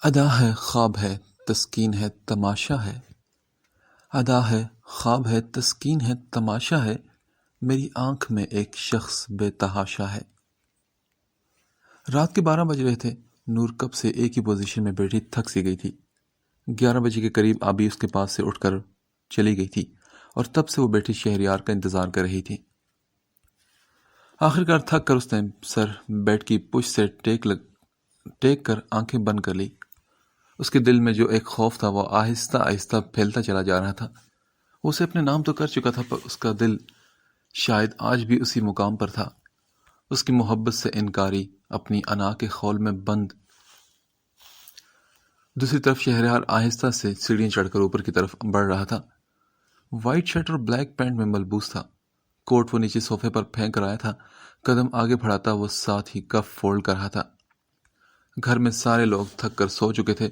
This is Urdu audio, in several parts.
ادا ہے خواب ہے تسکین ہے تماشا ہے، ادا ہے خواب ہے تسکین ہے تماشا ہے، میری آنکھ میں ایک شخص بے تحاشا ہے۔ رات کے 12 بج رہے تھے۔ نور کب سے ایک ہی پوزیشن میں بیٹھی تھک سی گئی تھی۔ 11 بجے کے قریب آبی اس کے پاس سے اٹھ کر چلی گئی تھی اور تب سے وہ بیٹھی شہریار کا انتظار کر رہی تھی۔ آخرکار تھک کر اس نے سر بیڈ کی پش سے ٹیک کر آنکھیں بند کر لی۔ اس کے دل میں جو ایک خوف تھا وہ آہستہ آہستہ پھیلتا چلا جا رہا تھا۔ وہ اسے اپنے نام تو کر چکا تھا، پر اس کا دل شاید آج بھی اسی مقام پر تھا، اس کی محبت سے انکاری، اپنی انا کے خول میں بند۔ دوسری طرف شہریار آہستہ سے سیڑھیاں چڑھ کر اوپر کی طرف بڑھ رہا تھا۔ وائٹ شرٹ اور بلیک پینٹ میں ملبوس تھا۔ کوٹ وہ نیچے صوفے پر پھینک کر آیا تھا۔ قدم آگے بڑھاتا وہ ساتھ ہی کف فولڈ کر رہا تھا۔ گھر میں سارے لوگ تھک کر سو چکے تھے۔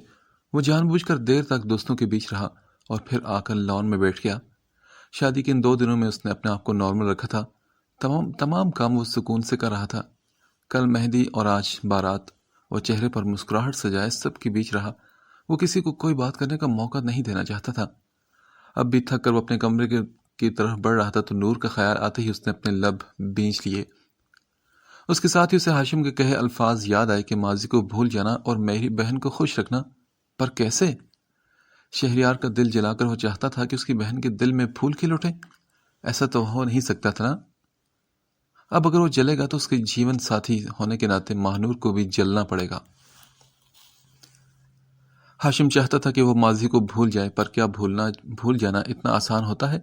وہ جان بوجھ کر دیر تک دوستوں کے بیچ رہا اور پھر آ کر لان میں بیٹھ گیا۔ شادی کے ان 2 دنوں میں اس نے اپنے آپ کو نارمل رکھا تھا۔ تمام کام وہ سکون سے کر رہا تھا۔ کل مہندی اور آج بارات، وہ چہرے پر مسکراہٹ سجائے سب کے بیچ رہا۔ وہ کسی کو کوئی بات کرنے کا موقع نہیں دینا چاہتا تھا۔ اب بھی تھک کر وہ اپنے کمرے کی طرف بڑھ رہا تھا تو نور کا خیال آتے ہی اس نے اپنے لب بینچ لیے۔ اس کے ساتھ ہی اسے ہاشم کے کہے الفاظ یاد آئے کہ ماضی کو بھول جانا اور میری بہن کو خوش رکھنا، پر کیسے؟ شہریار کا دل جلا کر وہ چاہتا تھا کہ اس کی بہن کے دل میں پھول کھل اٹھے۔ ایسا تو ہو نہیں سکتا تھا نا۔ اب اگر وہ جلے گا تو اس کے جیون ساتھی ہونے کے ناطے ماہنور کو بھی جلنا پڑے گا۔ ہاشم چاہتا تھا کہ وہ ماضی کو بھول جائے، پر کیا بھول جانا اتنا آسان ہوتا ہے؟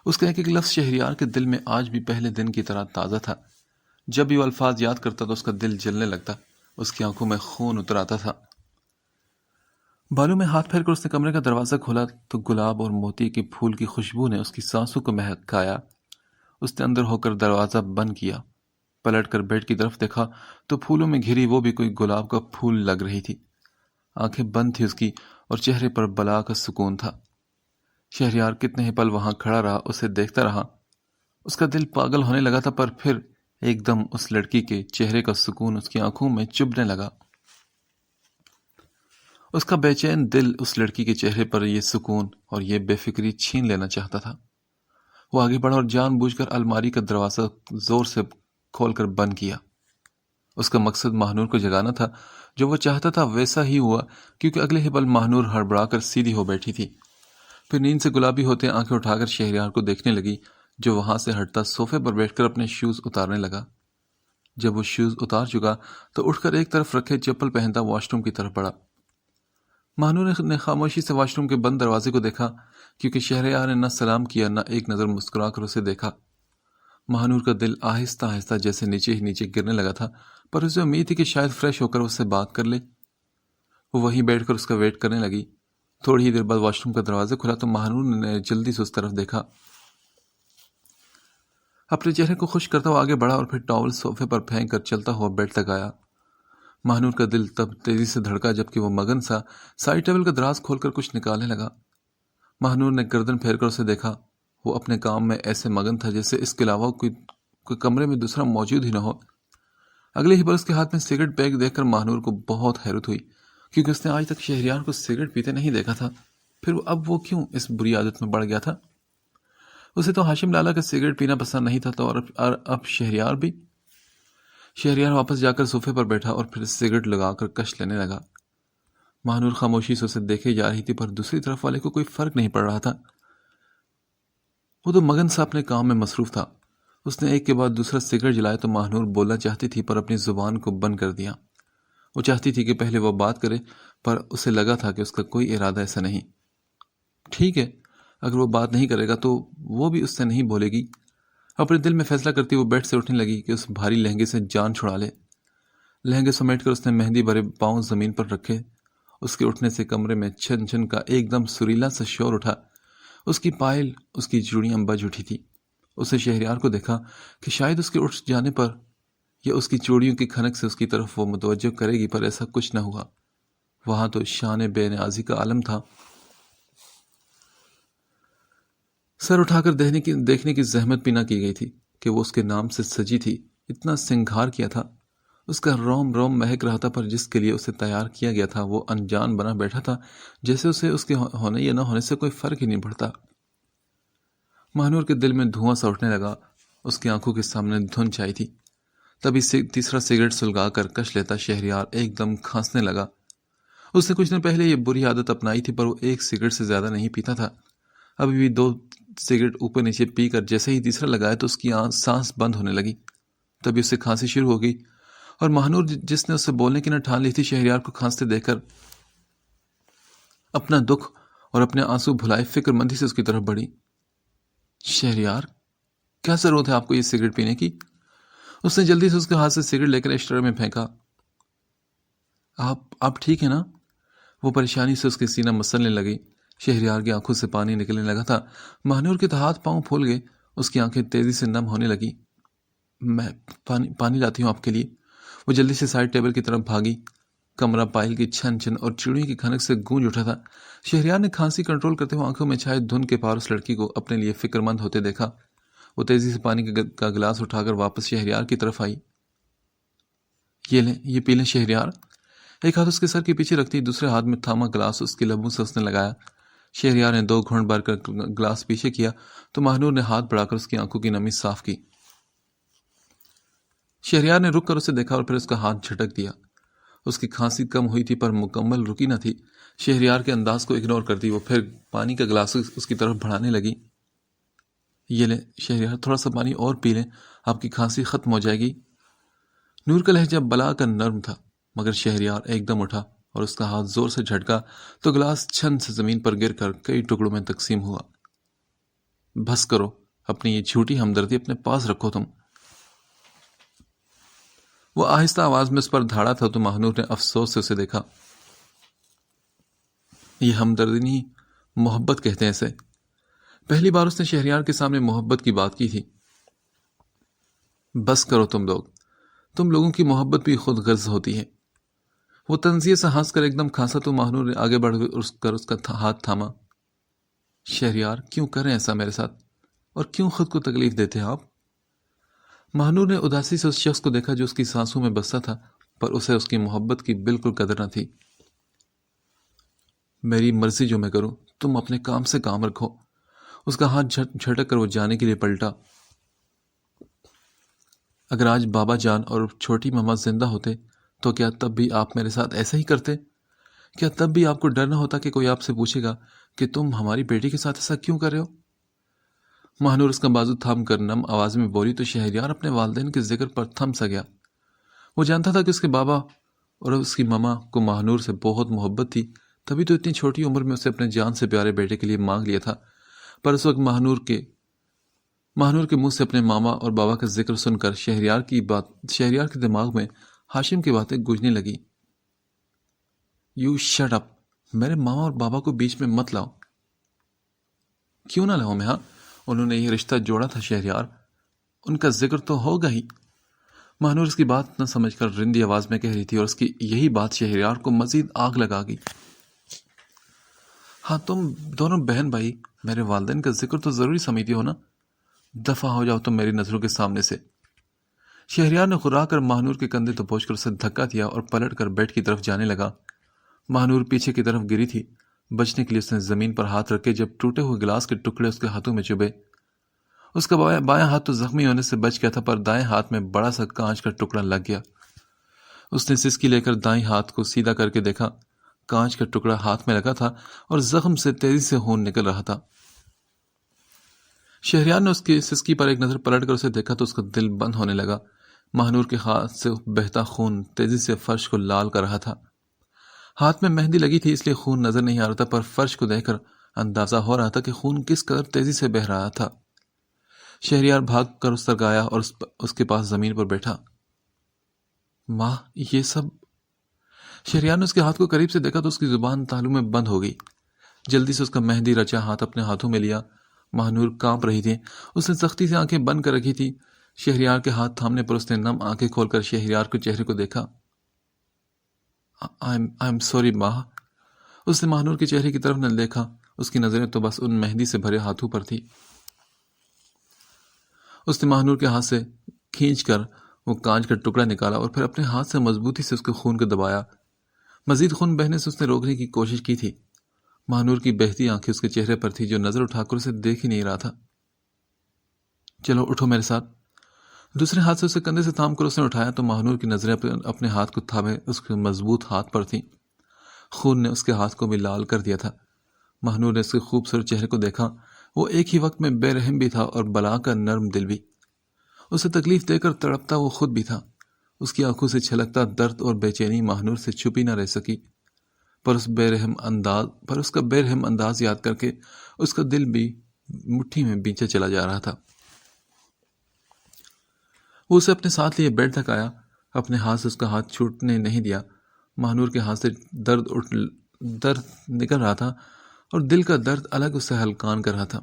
اس کا ایک لفظ شہریار کے دل میں آج بھی پہلے دن کی طرح تازہ تھا۔ جب بھی وہ الفاظ یاد کرتا تو اس کا دل جلنے لگتا، اس کی آنکھوں میں خون اتر آتا تھا۔ بالوں میں ہاتھ پھیر کر اس نے کمرے کا دروازہ کھولا تو گلاب اور موتی کے پھول کی خوشبو نے اس کی سانسوں کو مہکایا۔ اس نے اندر ہو کر دروازہ بند کیا، پلٹ کر بیڈ کی طرف دیکھا تو پھولوں میں گھری وہ بھی کوئی گلاب کا پھول لگ رہی تھی۔ آنکھیں بند تھی اس کی اور چہرے پر بلا کا سکون تھا۔ شہریار کتنے ہی پل وہاں کھڑا رہا، اسے دیکھتا رہا۔ اس کا دل پاگل ہونے لگا تھا، پر پھر ایک دم اس لڑکی کے چہرے کا سکون اس کی آنکھوں میں چبھنے لگا۔ اس کا بے چین دل اس لڑکی کے چہرے پر یہ سکون اور یہ بے فکری چھین لینا چاہتا تھا۔ وہ آگے بڑھا اور جان بوجھ کر الماری کا دروازہ زور سے کھول کر بند کیا۔ اس کا مقصد ماہنور کو جگانا تھا۔ جو وہ چاہتا تھا ویسا ہی ہوا، کیونکہ اگلے ہی پل ماہنور ہڑبڑا کر سیدھی ہو بیٹھی تھی۔ پھر نیند سے گلابی ہوتے آنکھیں اٹھا کر شہریار کو دیکھنے لگی، جو وہاں سے ہٹتا صوفے پر بیٹھ کر اپنے شوز اتارنے لگا۔ جب وہ شوز اتار چکا تو اٹھ کر ایک طرف رکھے چپل پہنتا واش روم کی طرف بڑھا۔ ماہنور نے خاموشی سے واش روم کے بند دروازے کو دیکھا، کیونکہ شہریار نے نہ سلام کیا نہ ایک نظر مسکرا کر اسے دیکھا۔ ماہنور کا دل آہستہ آہستہ جیسے نیچے ہی نیچے گرنے لگا تھا، پر اسے امید تھی کہ شاید فریش ہو کر اس سے بات کر لے۔ وہ وہیں بیٹھ کر اس کا ویٹ کرنے لگی۔ تھوڑی ہی دیر بعد واش روم کا دروازہ کھلا تو ماہنور نے جلدی سے اس طرف دیکھا۔ اپنے چہرے کو خشک کرتا ہوا آگے بڑھا اور پھر ٹاول صوفے پر پھینک کر چلتا ہوا بیڈ تک آیا۔ ماہنور کا دل تب تیزی سے دھڑکا، جبکہ وہ مگن سا سائڈ ٹیبل کا دراز کھول کر کچھ نکالنے لگا۔ ماہنور نے گردن پھیر کر اسے دیکھا۔ وہ اپنے کام میں ایسے مگن تھا جیسے اس کے علاوہ کوئی کمرے میں دوسرا موجود ہی نہ ہو۔ اگلے ہی پل اس کے ہاتھ میں سگریٹ پیک دیکھ کر ماہنور کو بہت حیرت ہوئی، کیونکہ اس نے آج تک شہریار کو سگریٹ پیتے نہیں دیکھا تھا۔ پھر اب وہ کیوں اس بری عادت میں پڑ گیا تھا؟ اسے تو ہاشم لالا کا سگریٹ پینا پسند نہیں تھا، تو اور اب شہریار بھی۔ شہریار واپس جا کر صوفے پر بیٹھا اور پھر سگریٹ لگا کر کش لینے لگا۔ ماہنور خاموشی سے اسے دیکھے جا رہی تھی، پر دوسری طرف والے کو کوئی فرق نہیں پڑ رہا تھا۔ وہ تو مگن سا اپنے کام میں مصروف تھا۔ اس نے ایک کے بعد دوسرا سگریٹ جلایا تو ماہنور بولنا چاہتی تھی، پر اپنی زبان کو بند کر دیا۔ وہ چاہتی تھی کہ پہلے وہ بات کرے، پر اسے لگا تھا کہ اس کا کوئی ارادہ ایسا نہیں۔ ٹھیک ہے، اگر وہ بات نہیں کرے گا تو وہ بھی اس سے نہیں بولے گی۔ اپنے دل میں فیصلہ کرتی وہ بیڈ سے اٹھنے لگی کہ اس بھاری لہنگے سے جان چھڑا لے۔ لہنگے سمیٹ کر اس نے مہندی بھرے پاؤں زمین پر رکھے۔ اس کے اٹھنے سے کمرے میں چھن چھن کا ایک دم سریلا سا شور اٹھا۔ اس کی پائل، اس کی چوڑیاں بج اٹھی تھی۔ اسے شہریار کو دیکھا کہ شاید اس کے اٹھ جانے پر یا اس کی چوڑیوں کی کھنک سے اس کی طرف وہ متوجہ کرے گی، پر ایسا کچھ نہ ہوا۔ وہاں تو شان بے نیازی کا عالم تھا۔ سر اٹھا کر دیکھنے کی زحمت بھی نہ کی گئی تھی کہ وہ اس کے نام سے سجی تھی۔ اتنا سنگھار کیا تھا۔ اس کا روم روم مہک رہا تھا، پر جس کے لیے اسے تیار کیا گیا تھا وہ انجان بنا بیٹھا تھا، جیسے اسے اس کے ہونے یا نہ ہونے سے کوئی فرق ہی نہیں پڑتا۔ مہنور کے دل میں دھواں سا اٹھنے لگا، اس کی آنکھوں کے سامنے دھن چھائی تھی۔ تبھی تیسرا سگریٹ سلگا کر کش لیتا شہریار ایک دم کھانسنے لگا۔ اس نے کچھ دن پہلے یہ بری عادت اپنائی تھی، پر وہ ایک سگریٹ سے زیادہ نہیں پیتا تھا۔ ابھی بھی 2 سگریٹ اوپر نیچے پی کر جیسے ہی تیسرا لگایا تو اس کی سانس بند ہونے لگی۔ تبھی اسے کھانسی شروع ہو گئی، اور مہنور جس نے اس سے بولنے کی نہ ٹھان لی تھی، شہریار کو کھانستے دیکھ کر اپنا دکھ اور اپنے آنسو بھلائے فکر مندی سے اس کی طرف بڑھی۔ شہریار، کیا ضرورت ہے آپ کو یہ سگریٹ پینے کی؟ اس نے جلدی سے اس کے ہاتھ سے سگریٹ لے کر اشٹرے میں پھینکا۔ آپ ٹھیک ہے نا؟ وہ پریشانی سے اس کے سینہ مسلنے لگی۔ شہریار کی آنکھوں سے پانی نکلنے لگا تھا۔ مہنور کے ہاتھ پاؤں پھول گئے، اس کی آنکھیں تیزی سے نم ہونے لگی۔ میں پانی لاتی ہوں آپ کے لیے۔ وہ جلدی سے سائڈ ٹیبل کی طرف بھاگی۔ کمرہ پائل کی چھن چھن اور چڑیوں کی کھنک سے گونج اٹھا تھا۔ شہریار نے کھانسی کنٹرول کرتے ہوئے آنکھوں میں چھائے دھن کے پار اس لڑکی کو اپنے لیے فکر مند ہوتے دیکھا۔ وہ تیزی سے پانی کا گلاس اٹھا کر واپس شہریار کی طرف آئی۔ یہ لیں، یہ پی لیں شہریار۔ ایک ہاتھ اس کے سر کے پیچھے رکھتی دوسرے ہاتھ میں تھاما گلاس اس کی لبوں سے اس نے لگایا۔ شہریار نے 2 گھونٹ بھر کر گلاس پیچھے کیا تو مہنور نے ہاتھ بڑھا کر اس کی آنکھوں کی نمی صاف کی۔ شہریار نے رک کر اسے دیکھا اور پھر اس کا ہاتھ جھٹک دیا۔ اس کی کھانسی کم ہوئی تھی پر مکمل رکی نہ تھی۔ شہریار کے انداز کو اگنور کرتی وہ پھر پانی کا گلاس اس کی طرف بڑھانے لگی۔ یہ لیں شہریار، تھوڑا سا پانی اور پی لیں، آپ کی کھانسی ختم ہو جائے گی۔ نور کا لہجہ بلا کر نرم تھا، مگر شہریار ایک دم اٹھا اور اس کا ہاتھ زور سے جھٹکا تو گلاس چھن سے زمین پر گر کر کئی ٹکڑوں میں تقسیم ہوا۔ بس کرو، اپنی یہ جھوٹی ہمدردی اپنے پاس رکھو تم۔ وہ آہستہ آواز میں اس پر دھاڑا تھا تو مہنور نے افسوس سے اسے دیکھا۔ یہ ہمدردی نہیں، محبت کہتے ہیں اسے۔ پہلی بار اس نے شہریار کے سامنے محبت کی بات کی تھی۔ بس کرو تم لوگوں کی محبت بھی خود غرض ہوتی ہے۔ وہ تنزیہ سے ہنس کر ایک دم کھانسا تو مہنور نے آگے بڑھ کر اس کا ہاتھ تھاما۔ شہریار، کیوں کریں ایسا میرے ساتھ، اور کیوں خود کو تکلیف دیتے ہیں آپ؟ مہنور نے اداسی سے اس شخص کو دیکھا جو اس کی سانسوں میں بستا تھا، پر اسے اس کی محبت کی بالکل قدر نہ تھی۔ میری مرضی جو میں کروں، تم اپنے کام سے کام رکھو۔ اس کا ہاتھ جھٹک کر وہ جانے کے لیے پلٹا۔ اگر آج بابا جان اور چھوٹی ماما زندہ ہوتے تو کیا تب بھی آپ میرے ساتھ ایسا ہی کرتے؟ کیا تب بھی آپ کو ڈر نہ ہوتا کہ کوئی آپ سے پوچھے گا کہ تم ہماری بیٹی کے ساتھ ایسا کیوں کر رہے ہو؟ مہنور اس کا بازو تھام کر نم آواز میں بولی تو شہریار اپنے والدین کے ذکر پر تھم سا گیا۔ وہ جانتا تھا کہ اس کے بابا اور اس کی ماما کو مہنور سے بہت محبت تھی، تبھی تو اتنی چھوٹی عمر میں اسے اپنے جان سے پیارے بیٹے کے لیے مانگ لیا تھا۔ پر اس وقت مہنور کے منہ سے اپنے ماما اور بابا کا ذکر سن کر شہریار کے دماغ میں ہاشم کی باتیں گونجنے لگی۔ یو شٹ اپ، میرے ماما اور بابا کو بیچ میں مت لاؤ۔ کیوں نہ لاؤں میں؟ ہاں، انہوں نے یہ رشتہ جوڑا تھا شہریار، ان کا ذکر تو ہوگا ہی۔ مہنور اس کی بات نہ سمجھ کر رندی آواز میں کہہ رہی تھی، اور اس کی یہی بات شہریار کو مزید آگ لگا گئی۔ ہاں، تم دونوں بہن بھائی میرے والدین کا ذکر تو ضروری سمجھتی ہو نا؟ دفع ہو جاؤ تم میری نظروں کے سامنے سے۔ شہریار نے خرا کر مہنور کے کندھے تو پہنچ کر اسے دھکا دیا اور پلٹ کر بیڈ کی طرف جانے لگا۔ مہنور پیچھے کی طرف گری تھی، بچنے کے لیے اس نے زمین پر ہاتھ رکھے جب ٹوٹے ہوئے گلاس کے ٹکڑے اس کے ہاتھوں میں چبھے۔ اس کا بایاں ہاتھ تو زخمی ہونے سے بچ گیا تھا، پر دائیں ہاتھ میں بڑا سا کانچ کا ٹکڑا لگ گیا۔ اس نے سسکی لے کر دائیں ہاتھ کو سیدھا کر کے دیکھا، کانچ کا ٹکڑا ہاتھ میں لگا تھا اور زخم سے تیزی سے خون نکل رہا تھا۔ شہریار نے اس کی سسکی پر ایک نظر پلٹ کر اسے دیکھا تو اس کا دل بند ہونے لگا۔ مہنور کے ہاتھ سے بہتا خون تیزی سے فرش کو لال کر رہا تھا۔ ہاتھ میں مہندی لگی تھی اس لیے خون نظر نہیں آ رہا تھا، پر فرش کو دیکھ کر اندازہ ہو رہا تھا کہ خون کس قدر تیزی سے بہہ رہا تھا۔ شہریار بھاگ کر اس تک آیا اور اس کے پاس زمین پر بیٹھا۔ ماں، یہ سب؟ شہریار نے اس کے ہاتھ کو قریب سے دیکھا تو اس کی زبان تالو میں بند ہو گئی۔ جلدی سے اس کا مہندی رچا ہاتھ اپنے ہاتھوں میں لیا۔ مہنور کانپ رہی تھی، اس نے سختی سے آنکھیں بند کر رکھی تھی۔ شہریار کے ہاتھ تھامنے پر اس نے نم آنکھیں کھول کر شہریار کے چہرے کو دیکھا۔ آئی ایم سوری ماں۔ اس نے مہنور کے چہرے کی طرف نہ دیکھا، اس کی نظریں تو بس ان مہندی سے بھرے ہاتھوں پر تھی۔ اس نے مہنور کے ہاتھ سے کھینچ کر وہ کانچ کا ٹکڑا نکالا اور پھر اپنے ہاتھ سے مضبوطی سے اس کے خون کو دبایا۔ مزید خون بہنے سے اس نے روکنے کی کوشش کی تھی۔ مہنور کی بہتی آنکھیں اس کے چہرے پر تھی جو نظر اٹھا کر اسے دیکھ ہی نہیں رہا تھا۔ چلو اٹھو میرے ساتھ۔ دوسرے ہاتھ سے اسے کندھے سے تھام کر اس نے اٹھایا تو مہنور کی نظریں اپنے ہاتھ کو تھامے اس کے مضبوط ہاتھ پر تھیں۔ خون نے اس کے ہاتھ کو بھی لال کر دیا تھا۔ مہنور نے اس کے خوبصورت چہرے کو دیکھا۔ وہ ایک ہی وقت میں بے رحم بھی تھا اور بلا کا نرم دل بھی۔ اسے تکلیف دے کر تڑپتا وہ خود بھی تھا۔ اس کی آنکھوں سے چھلکتا درد اور بے چینی مہنور سے چھپی نہ رہ سکی، پر اس کا بے رحم انداز یاد کر کے اس کا دل بھی مٹھی میں بیچے چلا جا رہا تھا۔ وہ اسے اپنے ساتھ لیے بیڈ تک آیا، اپنے ہاتھ سے اس کا ہاتھ چھوٹنے نہیں دیا۔ مہنور کے ہاتھ سے درد نکل رہا تھا اور دل کا درد الگ اسے ہلکان کر رہا تھا۔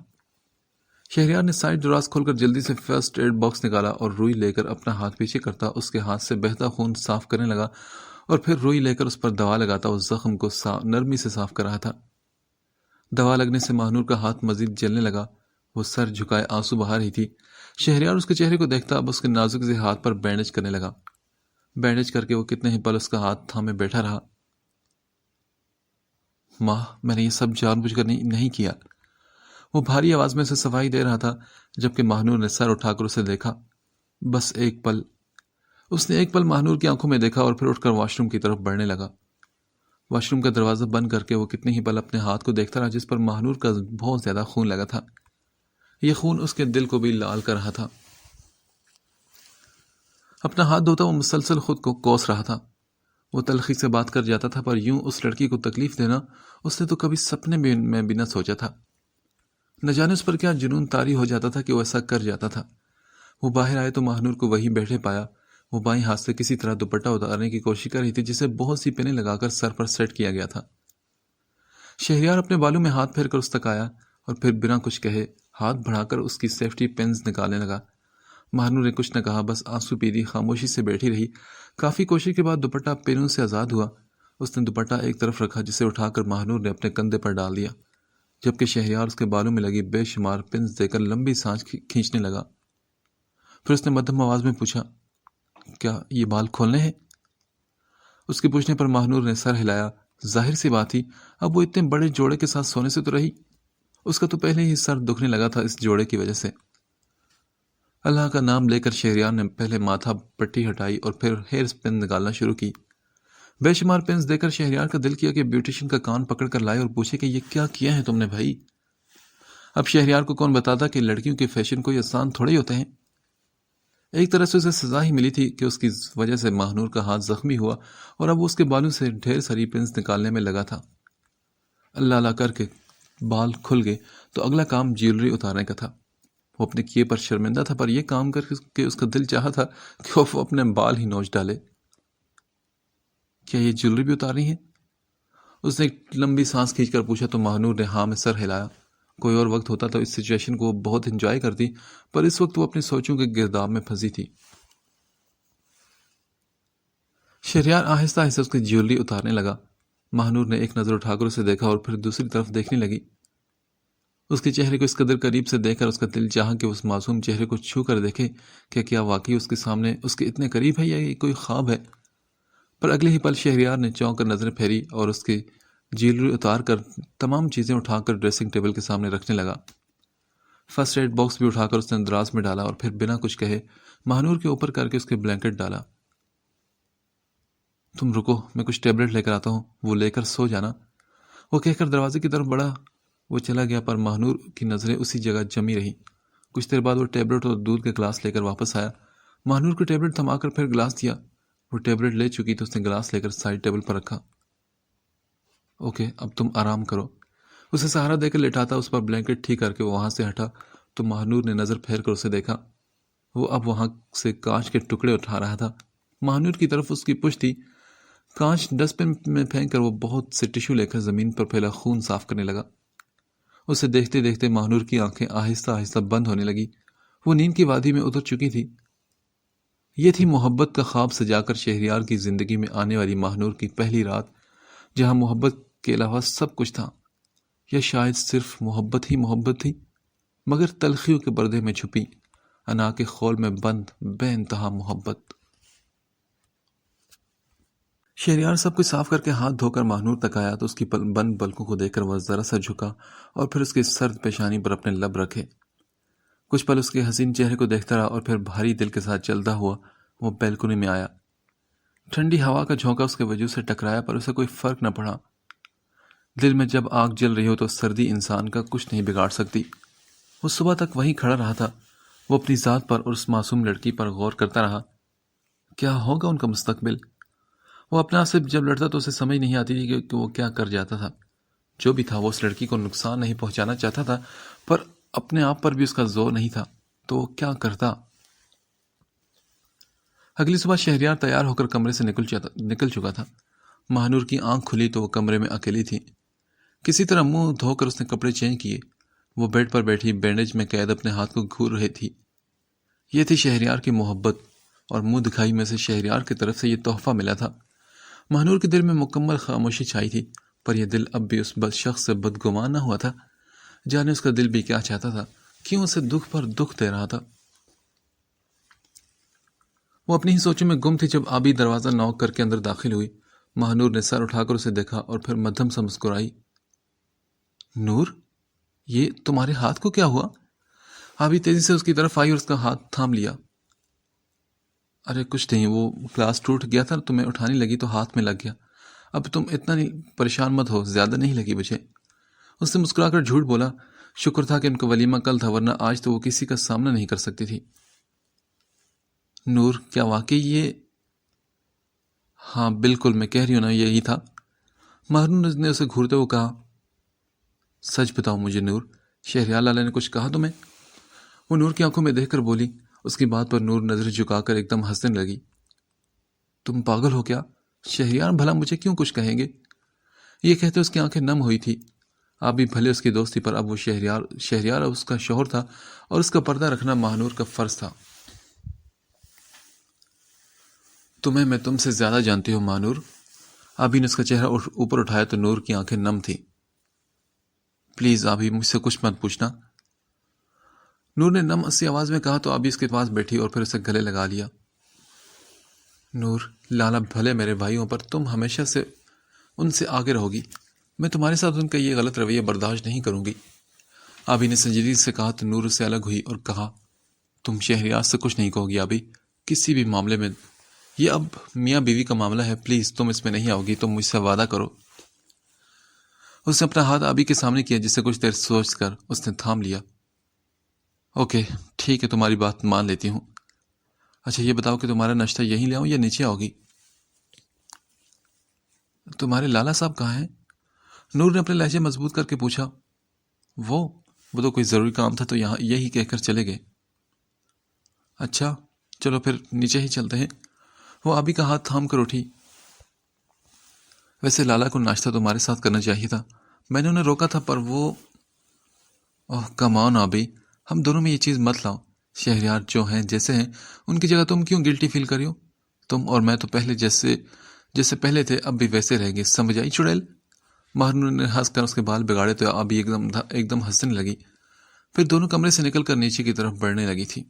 شہریار نے سائڈ دراز کھول کر جلدی سے فرسٹ ایڈ باکس نکالا اور روئی لے کر اپنا ہاتھ پیچھے کرتا اس کے ہاتھ سے بہتا خون صاف کرنے لگا اور پھر روئی لے کر اس پر دوا لگاتا اس زخم کو نرمی سے صاف کر رہا تھا۔ دوا لگنے سے مہنور کا ہاتھ مزید جلنے لگا۔ وہ سر جھکائے آنسو بہا رہی تھی۔ شہریار اس کے چہرے کو دیکھتا اب اس کے نازک سے ہاتھ پر بینڈیج کرنے لگا۔ بینڈیج کر کے وہ کتنے ہی پل اس کا ہاتھ تھامے بیٹھا رہا۔ ماں، میں نے یہ سب جان بوجھ کر نہیں کیا، وہ بھاری آواز میں اسے صفائی دے رہا تھا، جبکہ مہنور نے سر اٹھا کر اسے دیکھا۔ بس ایک پل۔ اس نے ایک پل مہنور کی آنکھوں میں دیکھا اور پھر اٹھ کر واش روم کی طرف بڑھنے لگا۔ واش روم کا دروازہ بند کر کے وہ کتنے ہی پل اپنے ہاتھ کو دیکھتا رہا جس پر مہنور کا بہت زیادہ خون لگا تھا۔ یہ خون اس کے دل کو بھی لال کر رہا تھا۔ اپنا ہاتھ دھوتا وہ مسلسل خود کو کوس رہا تھا۔ وہ تلخی سے بات کر جاتا تھا، پر یوں اس لڑکی کو تکلیف دینا اس نے تو کبھی سپنے میں بھی نہ سوچا تھا۔ نہ جانے اس پر کیا جنون طاری ہو جاتا تھا کہ وہ ایسا کر جاتا تھا۔ وہ باہر آئے تو مہنور کو وہی بیٹھے پایا۔ وہ بائیں ہاتھ سے کسی طرح دوپٹہ اتارنے کی کوشش کر رہی تھی جسے بہت سی پنیں لگا کر سر پر سیٹ کیا گیا تھا۔ شہریار اپنے بالوں میں ہاتھ پھیر کر اس تک آیا اور پھر بنا کچھ کہے ہاتھ بڑھا کر اس کی سیفٹی پنز نکالنے لگا۔ مہنور نے کچھ نہ کہا، بس آنسو پیدی خاموشی سے بیٹھی رہی۔ کافی کوشش کے بعد دوپٹہ پنوں سے آزاد ہوا۔ اس نے دوپٹہ ایک طرف رکھا جسے اٹھا کر مہنور نے اپنے کندھے پر ڈال دیا، جبکہ شہریار اس کے بالوں میں لگی بے شمار پنز دے کر لمبی سانس کھینچنے لگا۔ پھر اس نے مدھم آواز میں پوچھا، کیا یہ بال کھولنے ہیں؟ اس کے پوچھنے پر مہنور نے سر ہلایا۔ ظاہر سی بات تھی، اب وہ اتنے بڑے جوڑے کے ساتھ سونے سے تو رہی۔ اس کا تو پہلے ہی سر دکھنے لگا تھا اس جوڑے کی وجہ سے۔ اللہ کا نام لے کر شہریار نے پہلے ماتھا پٹی ہٹائی اور پھر ہیئر پن نکالنا شروع کی۔ بے شمار پنز دے کر شہریار کا دل کیا کہ بیوٹیشین کا کان پکڑ کر لائے اور پوچھے کہ یہ کیا کیا ہے تم نے بھائی؟ اب شہریار کو کون بتاتا کہ لڑکیوں کے فیشن کوئی آسان تھوڑے ہی ہوتے ہیں۔ ایک طرح سے اسے سزا ہی ملی تھی کہ اس کی وجہ سے مہنور کا ہاتھ زخمی ہوا اور اب وہ اس کے بالوں سے ڈھیر ساری پنز نکالنے میں لگا تھا۔ اللہ اللہ کر کے بال کھل گئے تو اگلا کام جیولری اتارنے کا تھا۔ وہ اپنے کیے پر شرمندہ تھا، پر یہ کام کر کے اس کا دل چاہا تھا کہ وہ اپنے بال ہی نوچ ڈالے۔ کیا یہ جیولری بھی اتار رہی ہیں؟ اس نے ایک لمبی سانس کھینچ کر پوچھا تو مہنور نے ہاں میں سر ہلایا۔ کوئی اور وقت ہوتا تو اس سچویشن کو وہ بہت انجوائے کرتی، پر اس وقت وہ اپنی سوچوں کے گرداب میں پھنسی تھی۔ شہریار آہستہ آہستہ اس کی جیولری اتارنے لگا۔ مہنور نے ایک نظر اٹھا کر اسے دیکھا اور پھر دوسری طرف دیکھنے لگی۔ اس کے چہرے کو اس قدر قریب سے دیکھ کر اس کا دل چاہا کہ اس معصوم چہرے کو چھو کر دیکھے کہ کیا واقعی اس کے سامنے اس کے اتنے قریب ہے یا یہ کوئی خواب ہے۔ پر اگلے ہی پل شہریار نے چونک کر نظریں پھیری اور اس کی جیولری اتار کر تمام چیزیں اٹھا کر ڈریسنگ ٹیبل کے سامنے رکھنے لگا۔ فرسٹ ایڈ باکس بھی اٹھا کر اس نے دراز میں ڈالا اور پھر بنا کچھ کہے مہنور کے اوپر کر کے اس کے بلینکٹ ڈالا۔ تم رکو، میں کچھ ٹیبلٹ لے کر آتا ہوں، وہ لے کر سو جانا، وہ کہہ کر دروازے کی طرف بڑھا۔ وہ چلا گیا، پر مہنور کی نظریں اسی جگہ جمی رہی۔ کچھ دیر بعد وہ ٹیبلٹ اور دودھ کے گلاس لے کر واپس آیا۔ مہنور کو ٹیبلٹ تھما کر پھر گلاس دیا۔ وہ ٹیبلٹ لے چکی تو اس نے گلاس لے کر سائڈ ٹیبل پر رکھا۔ اوکے، اب تم آرام کرو۔ اسے سہارا دے کر لٹاتا اس پر بلینکٹ ٹھیک کر کے وہ وہاں سے ہٹا تو مہنور نے نظر پھیر کر اسے دیکھا۔ وہ اب وہاں سے کانچ کے ٹکڑے اٹھا رہا تھا۔ مہنور کی طرف اس کی پشت تھی۔ کانچ ڈسٹ بن میں پھینک کر وہ بہت سے ٹشو لے کر زمین پر پھیلا خون صاف کرنے لگا۔ اسے دیکھتے دیکھتے مہنور کی آنکھیں آہستہ آہستہ بند ہونے لگی۔ وہ نیند کی وادی میں اتر چکی تھی۔ یہ تھی محبت کا خواب سجا کر شہریار کی زندگی میں آنے والی مہنور کی پہلی رات، جہاں محبت کے علاوہ سب کچھ تھا، یا شاید صرف محبت ہی محبت تھی، مگر تلخیوں کے پردے میں چھپی، انا کے خول میں بند بے انتہا محبت۔ شہریار سب کچھ صاف کر کے ہاتھ دھو کر ماہنور تک آیا تو اس کی بند پلکوں کو دیکھ کر وہ ذرا سا جھکا اور پھر اس کی سرد پیشانی پر اپنے لب رکھے. کچھ پل اس کے حسین چہرے کو دیکھتا رہا اور پھر بھاری دل کے ساتھ چلتا ہوا وہ بیلکونی میں آیا. ٹھنڈی ہوا کا جھونکا اس کے وجود سے ٹکرایا پر اسے کوئی فرق نہ پڑا. دل میں جب آگ جل رہی ہو تو سردی انسان کا کچھ نہیں بگاڑ سکتی. وہ صبح تک وہیں کھڑا رہا تھا. وہ اپنی ذات پر اور اس معصوم لڑکی پر غور کرتا رہا. کیا ہوگا ان کا مستقبل؟ وہ اپنے آپ سے جب لڑتا تو اسے سمجھ نہیں آتی تھی کہ وہ کیا کر جاتا تھا. جو بھی تھا وہ اس لڑکی کو نقصان نہیں پہنچانا چاہتا تھا پر اپنے آپ پر بھی اس کا زور نہیں تھا تو وہ کیا کرتا. اگلی صبح شہریار تیار ہو کر کمرے سے نکل چکا تھا. ماہنور کی آنکھ کھلی تو وہ کمرے میں اکیلی تھی. کسی طرح منہ دھو کر اس نے کپڑے چینج کیے. وہ بیڈ پر بیٹھی بینڈیج میں قید اپنے ہاتھ کو گھور رہی تھی. یہ تھی شہریار کی محبت اور منہ دکھائی میں سے شہریار کی طرف سے یہ تحفہ ملا تھا. ماہنور کے دل میں مکمل خاموشی چھائی تھی پر یہ دل اب بھی اس شخص سے بدگمان نہ ہوا تھا. جانے اس کا دل بھی کیا چاہتا تھا، کیوں اسے دکھ پر دکھ دے رہا تھا. وہ اپنی ہی سوچوں میں گم تھی جب آبی دروازہ نوک کر کے اندر داخل ہوئی. ماہنور نے سر اٹھا کر اسے دیکھا اور پھر مدھم سا مسکرائی. نور، یہ تمہارے ہاتھ کو کیا ہوا؟ آبی تیزی سے اس کی طرف آئی اور اس کا ہاتھ تھام لیا. ارے کچھ نہیں، وہ گلاس ٹوٹ گیا تھا، تمہیں اٹھانے لگی تو ہاتھ میں لگ گیا. اب تم اتنا پریشان مت ہو، زیادہ نہیں لگی مجھے. اس نے مسکرا کر جھوٹ بولا. شکر تھا کہ ان کا ولیمہ کل تھا ورنہ آج تو وہ کسی کا سامنا نہیں کر سکتی تھی. نور، کیا واقعی یہ؟ ہاں بالکل، میں کہہ رہی ہوں نا یہی تھا. ماہنور نے اسے گھورتے ہوئے کہا. سچ بتاؤ مجھے نور، شہریار لالہ نے کچھ کہا تمہیں؟ وہ نور کی آنکھوں میں دیکھ کر بولی. اس کی بات پر نور نظر جھکا کر ایک دم ہنسنے لگی. تم پاگل ہو کیا؟ شہریار بھلا مجھے کیوں کچھ کہیں گے؟ یہ کہتے اس کی آنکھیں نم ہوئی تھی. آپ بھی بھلے اس کی دوستی پر اب وہ شہریار اس کا شوہر تھا اور اس کا پردہ رکھنا ماہنور کا فرض تھا. تمہیں میں تم سے زیادہ جانتی ہوں ماہنور. آبی نے اس کا چہرہ اوپر اٹھایا تو نور کی آنکھیں نم تھی. پلیز آبی، مجھ سے کچھ مت پوچھنا. نور نے نم سی آواز میں کہا تو آبی اس کے پاس بیٹھی اور پھر اسے گلے لگا لیا. نور، لالا بھلے میرے بھائیوں پر تم ہمیشہ سے ان سے آگے رہو گی. میں تمہارے ساتھ ان کا یہ غلط رویہ برداشت نہیں کروں گی. آبی نے سنجیدگی سے کہا تو نور سے الگ ہوئی اور کہا. تم شہریار سے کچھ نہیں کہو گی آبی، کسی بھی معاملے میں. یہ اب میاں بیوی کا معاملہ ہے، پلیز تم اس میں نہیں آؤ گی. تم مجھ سے وعدہ کرو. اس نے اپنا ہاتھ آبی کے سامنے کیا جسے کچھ دیر سوچ کر اس نے تھام لیا. اوکے ٹھیک ہے، تمہاری بات مان لیتی ہوں. اچھا یہ بتاؤ کہ تمہارا ناشتہ یہیں لے آؤں یا نیچے آؤ گی؟ تمہارے لالا صاحب کہاں ہیں؟ نور نے اپنے لہجے مضبوط کر کے پوچھا. وہ تو کوئی ضروری کام تھا تو یہاں یہی کہہ کر چلے گئے. اچھا چلو پھر نیچے ہی چلتے ہیں. وہ آبی کا ہاتھ تھام کر اٹھی. ویسے لالا کو ناشتہ تمہارے ساتھ کرنا چاہیے تھا، میں نے انہیں روکا تھا پر وہ. اوہ کم آن آبی، ہم دونوں میں یہ چیز مت لاؤ. شہریار جو ہیں جیسے ہیں ان کی جگہ تم کیوں گلٹی فیل کر رہی ہو؟ تم اور میں تو پہلے جیسے پہلے تھے اب بھی ویسے رہیں گے، سمجھ آئی چڑیل؟ ماہنور نے ہنس کر اس کے بال بگاڑے تو آبی ایک دم ہنسنے لگی. پھر دونوں کمرے سے نکل کر نیچے کی طرف بڑھنے لگی تھی.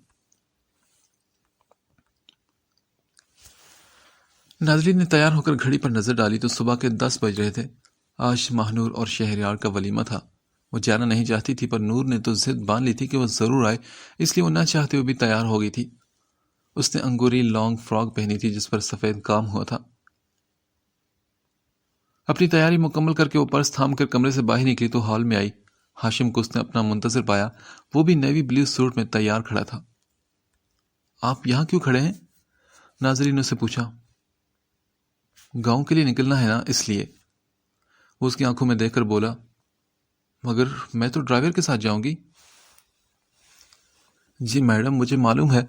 ناظرین نے تیار ہو کر گھڑی پر نظر ڈالی تو صبح کے 10 بج رہے تھے. آج ماہنور اور شہریار کا ولیمہ تھا. وہ جانا نہیں چاہتی تھی پر نور نے تو ضد باندھ لی تھی کہ وہ ضرور آئے، اس لیے وہ نہ چاہتے ہوئے بھی تیار ہو گئی تھی. اس نے انگوری لانگ فراک پہنی تھی جس پر سفید کام ہوا تھا. اپنی تیاری مکمل کر کے وہ پرس تھام کر کمرے سے باہر نکلی تو ہال میں آئی. ہاشم کو اس نے اپنا منتظر پایا. وہ بھی نیوی بلیو سوٹ میں تیار کھڑا تھا. آپ یہاں کیوں کھڑے ہیں؟ ناظرین نے اسے پوچھا. گاؤں کے لیے نکلنا ہے نا، اس لیے. وہ اس کی آنکھوں میں دیکھ کر بولا. مگر میں تو ڈرائیور کے ساتھ جاؤں گی. جی میڈم، مجھے معلوم ہے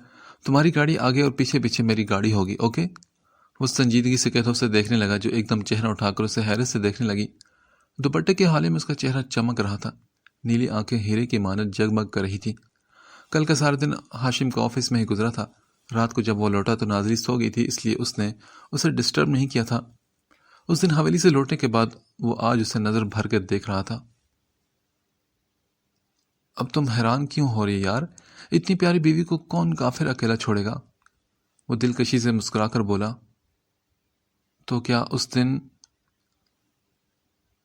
تمہاری گاڑی آگے اور پیچھے پیچھے میری گاڑی ہوگی، اوکے؟ وہ سنجیدگی سے کہتا اسے دیکھنے لگا جو ایک دم چہرہ اٹھا کر اسے حیرت سے دیکھنے لگی. دوپٹے کے حالے میں اس کا چہرہ چمک رہا تھا. نیلی آنکھیں ہیرے کی مانند جگمگ کر رہی تھی. کل کا سارا دن ہاشم کا آفس میں ہی گزرا تھا. رات کو جب وہ لوٹا تو ناظری سو گئی تھی، اس لیے اس نے اسے ڈسٹرب نہیں کیا تھا. اس دن حویلی سے لوٹنے کے بعد وہ آج اسے نظر بھر کے دیکھ رہا تھا. اب تم حیران کیوں ہو رہی یار؟ اتنی پیاری بیوی کو کون کافر اکیلا چھوڑے گا؟ وہ دلکشی سے مسکرا کر بولا. تو کیا اس دن؟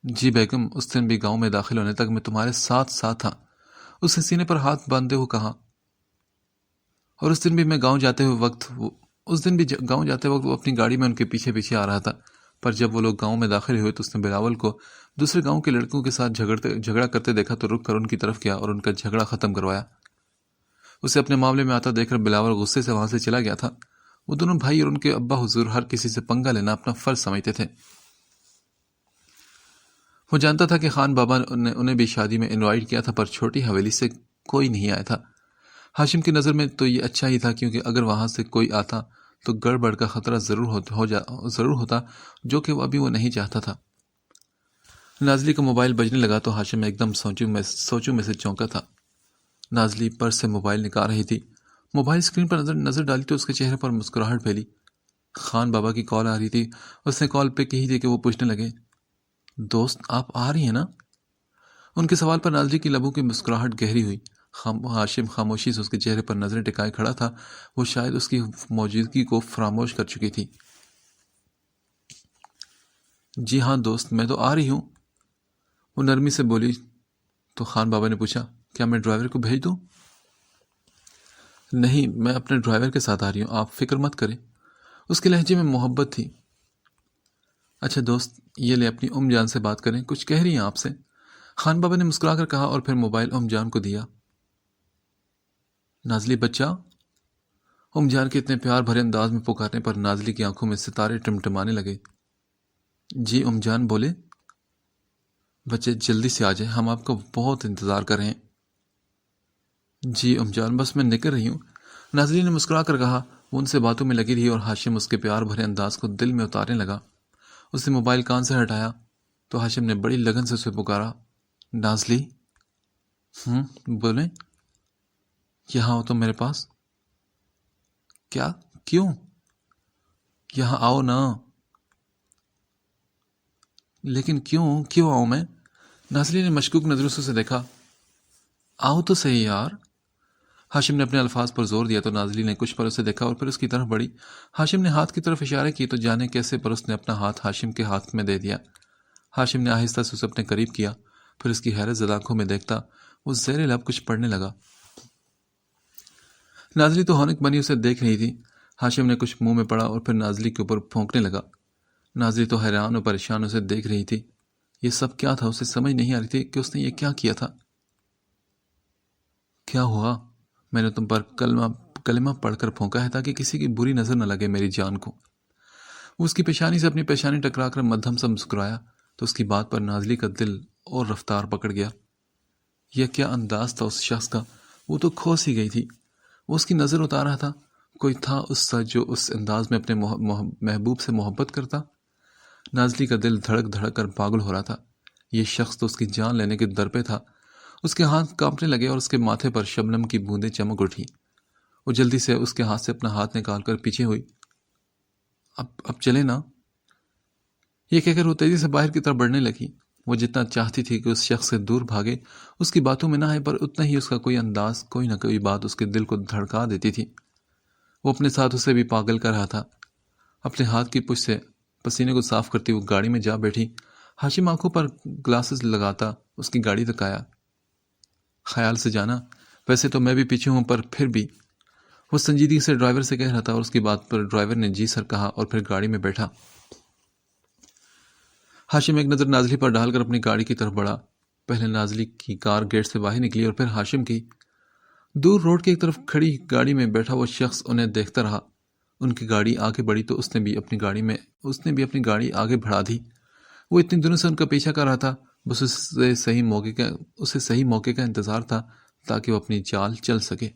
جی بیگم، اس دن بھی گاؤں میں داخل ہونے تک میں تمہارے ساتھ ساتھ تھا، اس نے سینے پر ہاتھ باندھتے ہوئے کہا۔ اور اس دن بھی گاؤں جاتے وقت وہ اپنی گاڑی میں ان کے پیچھے پیچھے آ رہا تھا، پر جب وہ لوگ گاؤں میں داخل ہوئے تو اس نے بلاول کو دوسرے گاؤں کے لڑکوں کے ساتھ جھگڑا کرتے دیکھا تو رک کر ان کی طرف گیا اور ان کا جھگڑا ختم کروایا۔ اسے اپنے معاملے میں آتا دیکھ کر بلاول غصے سے وہاں سے چلا گیا تھا۔ وہ دونوں بھائی اور ان کے ابا حضور ہر کسی سے پنگا لینا اپنا فرض سمجھتے تھے۔ وہ جانتا تھا کہ خان بابا نے انہیں بھی شادی میں انوائٹ کیا تھا، پر چھوٹی حویلی سے کوئی نہیں آیا تھا۔ ہاشم کی نظر میں تو یہ اچھا ہی تھا، کیونکہ اگر وہاں سے کوئی آتا تو گڑبڑ کا خطرہ ضرور ہوتا، جو کہ ابھی وہ نہیں چاہتا تھا۔ نازلی کا موبائل بجنے لگا تو ہاشم ایک دم سوچوں میں سے چونکا تھا۔ نازلی پرس سے موبائل نکال رہی تھی۔ موبائل اسکرین پر نظر ڈالی تو اس کے چہرے پر مسکراہٹ پھیلی۔ خان بابا کی کال آ رہی تھی۔ اس نے کال پہ کی تھی کہ وہ پوچھنے لگے، دوست آپ آ رہی ہیں نا؟ ان کے سوال پر نازلی کی لبوں کی مسکراہٹ گہری ہوئی۔ ہاشم خاموشی سے اس کے چہرے پر نظریں ٹکائے کھڑا تھا۔ وہ شاید اس کی موجودگی کو فراموش کر چکی تھی۔ جی ہاں دوست، میں تو آ رہی ہوں، وہ نرمی سے بولی۔ تو خان بابا نے پوچھا، کیا میں ڈرائیور کو بھیج دوں؟ نہیں، میں اپنے ڈرائیور کے ساتھ آ رہی ہوں، آپ فکر مت کریں۔ اس کے لہجے میں محبت تھی۔ اچھا دوست، یہ لے اپنی جان سے بات کریں، کچھ کہہ رہی ہیں آپ سے، خان بابا نے مسکرا کر کہا اور پھر موبائل جان کو دیا۔ نازلی بچہ، جان کے اتنے پیار بھرے انداز میں پکارنے پر نازلی کی آنکھوں میں ستارے ٹمٹمانے لگے۔ جی جان بولے۔ بچے جلدی سے آ جائیں، ہم آپ کا بہت انتظار کر رہے ہیں۔ جی جان، بس میں نکل رہی ہوں، نازلی نے مسکرا کر کہا۔ وہ ان سے باتوں میں لگی رہی اور ہاشم اس کے پیار بھرے انداز کو دل میں اتارنے لگا۔ اس نے موبائل کان سے ہٹایا تو ہاشم نے بڑی لگن سے اسے پکارا، نازلی۔ بولیں۔ یہاں ہو تم میرے پاس؟ کیا؟ کیوں؟ یہاں آؤ نا۔ لیکن کیوں آؤں میں؟ نازلی نے مشکوک نظروں سے اسے دیکھا۔ آؤ تو صحیح یار۔ ہاشم نے اپنے الفاظ پر زور دیا تو نازلی نے کچھ پر اسے دیکھا اور پھر اس کی طرف بڑھی۔ ہاشم نے ہاتھ کی طرف اشارے کی تو جانے کیسے پر اس نے اپنا ہاتھ ہاشم کے ہاتھ میں دے دیا۔ ہاشم نے آہستہ سے اسے اپنے قریب کیا، پھر اس کی حیرت زدہ آنکھوں میں دیکھتا وہ زیر لب کچھ پڑھنے لگا۔ نازلی تو ہونک بنی اسے دیکھ رہی تھی۔ ہاشم نے کچھ منہ میں پڑا اور پھر نازلی کے اوپر پھونکنے لگا۔ نازلی تو حیران اور پریشان اسے دیکھ رہی تھی۔ یہ سب کیا تھا؟ اسے سمجھ نہیں آ رہی تھی کہ اس نے یہ کیا کیا تھا۔ کیا ہوا؟ میں نے تم پر کلمہ پڑھ کر پھونکا ہے تاکہ کسی کی بری نظر نہ لگے میری جان کو۔ وہ اس کی پیشانی سے اپنی پیشانی ٹکرا کر مدھم سا مسکرایا تو اس کی بات پر نازلی کا دل اور رفتار پکڑ گیا۔ یہ کیا انداز تھا اس شخص کا؟ وہ تو کھوس ہی گئی تھی۔ وہ اس کی نظر اتار رہا تھا۔ کوئی تھا اس سا جو اس انداز میں اپنے محبوب سے محبت کرتا؟ نازلی کا دل دھڑک دھڑک کر پاگل ہو رہا تھا۔ یہ شخص تو اس کی جان لینے کے در پہ تھا۔ اس کے ہاتھ کانپنے لگے اور اس کے ماتھے پر شبنم کی بوندیں چمک اٹھی۔ وہ جلدی سے اس کے ہاتھ سے اپنا ہاتھ نکال کر پیچھے ہوئی۔ اب چلے نا، یہ کہہ کر وہ تیزی سے باہر کی طرف بڑھنے لگی۔ وہ جتنا چاہتی تھی کہ اس شخص سے دور بھاگے، اس کی باتوں میں نہ آئے، پر اتنا ہی اس کا کوئی انداز، کوئی نہ کوئی بات اس کے دل کو دھڑکا دیتی تھی۔ وہ اپنے ساتھ اسے بھی پاگل کر رہا تھا۔ اپنے ہاتھ کی پش سے پسینے کو صاف کرتی وہ گاڑی میں جا بیٹھی۔ ہاشم آنکھوں پر گلاسز لگاتا اس کی گاڑی تک آیا۔ خیال سے جانا، ویسے تو میں بھی پیچھے ہوں، پر پھر بھی، وہ سنجیدگی سے ڈرائیور سے کہہ رہا تھا اور اس کی بات پر ڈرائیور نے جی سر کہا اور پھر گاڑی میں بیٹھا۔ ہاشم ایک نظر نازلی پر ڈال کر اپنی گاڑی کی طرف بڑھا۔ پہلے نازلی کی کار گیٹ سے باہر نکلی اور پھر ہاشم کی۔ دور روڈ کی ایک طرف کھڑی گاڑی میں بیٹھا وہ شخص انہیں دیکھتا رہا۔ ان کی گاڑی آگے بڑھی تو اس نے بھی اپنی گاڑی آگے بڑھا دی۔ وہ اتنے دنوں سے ان کا پیچھا کر رہا تھا، بس اسے صحیح موقع کا انتظار تھا تاکہ وہ اپنی چال چل سکے۔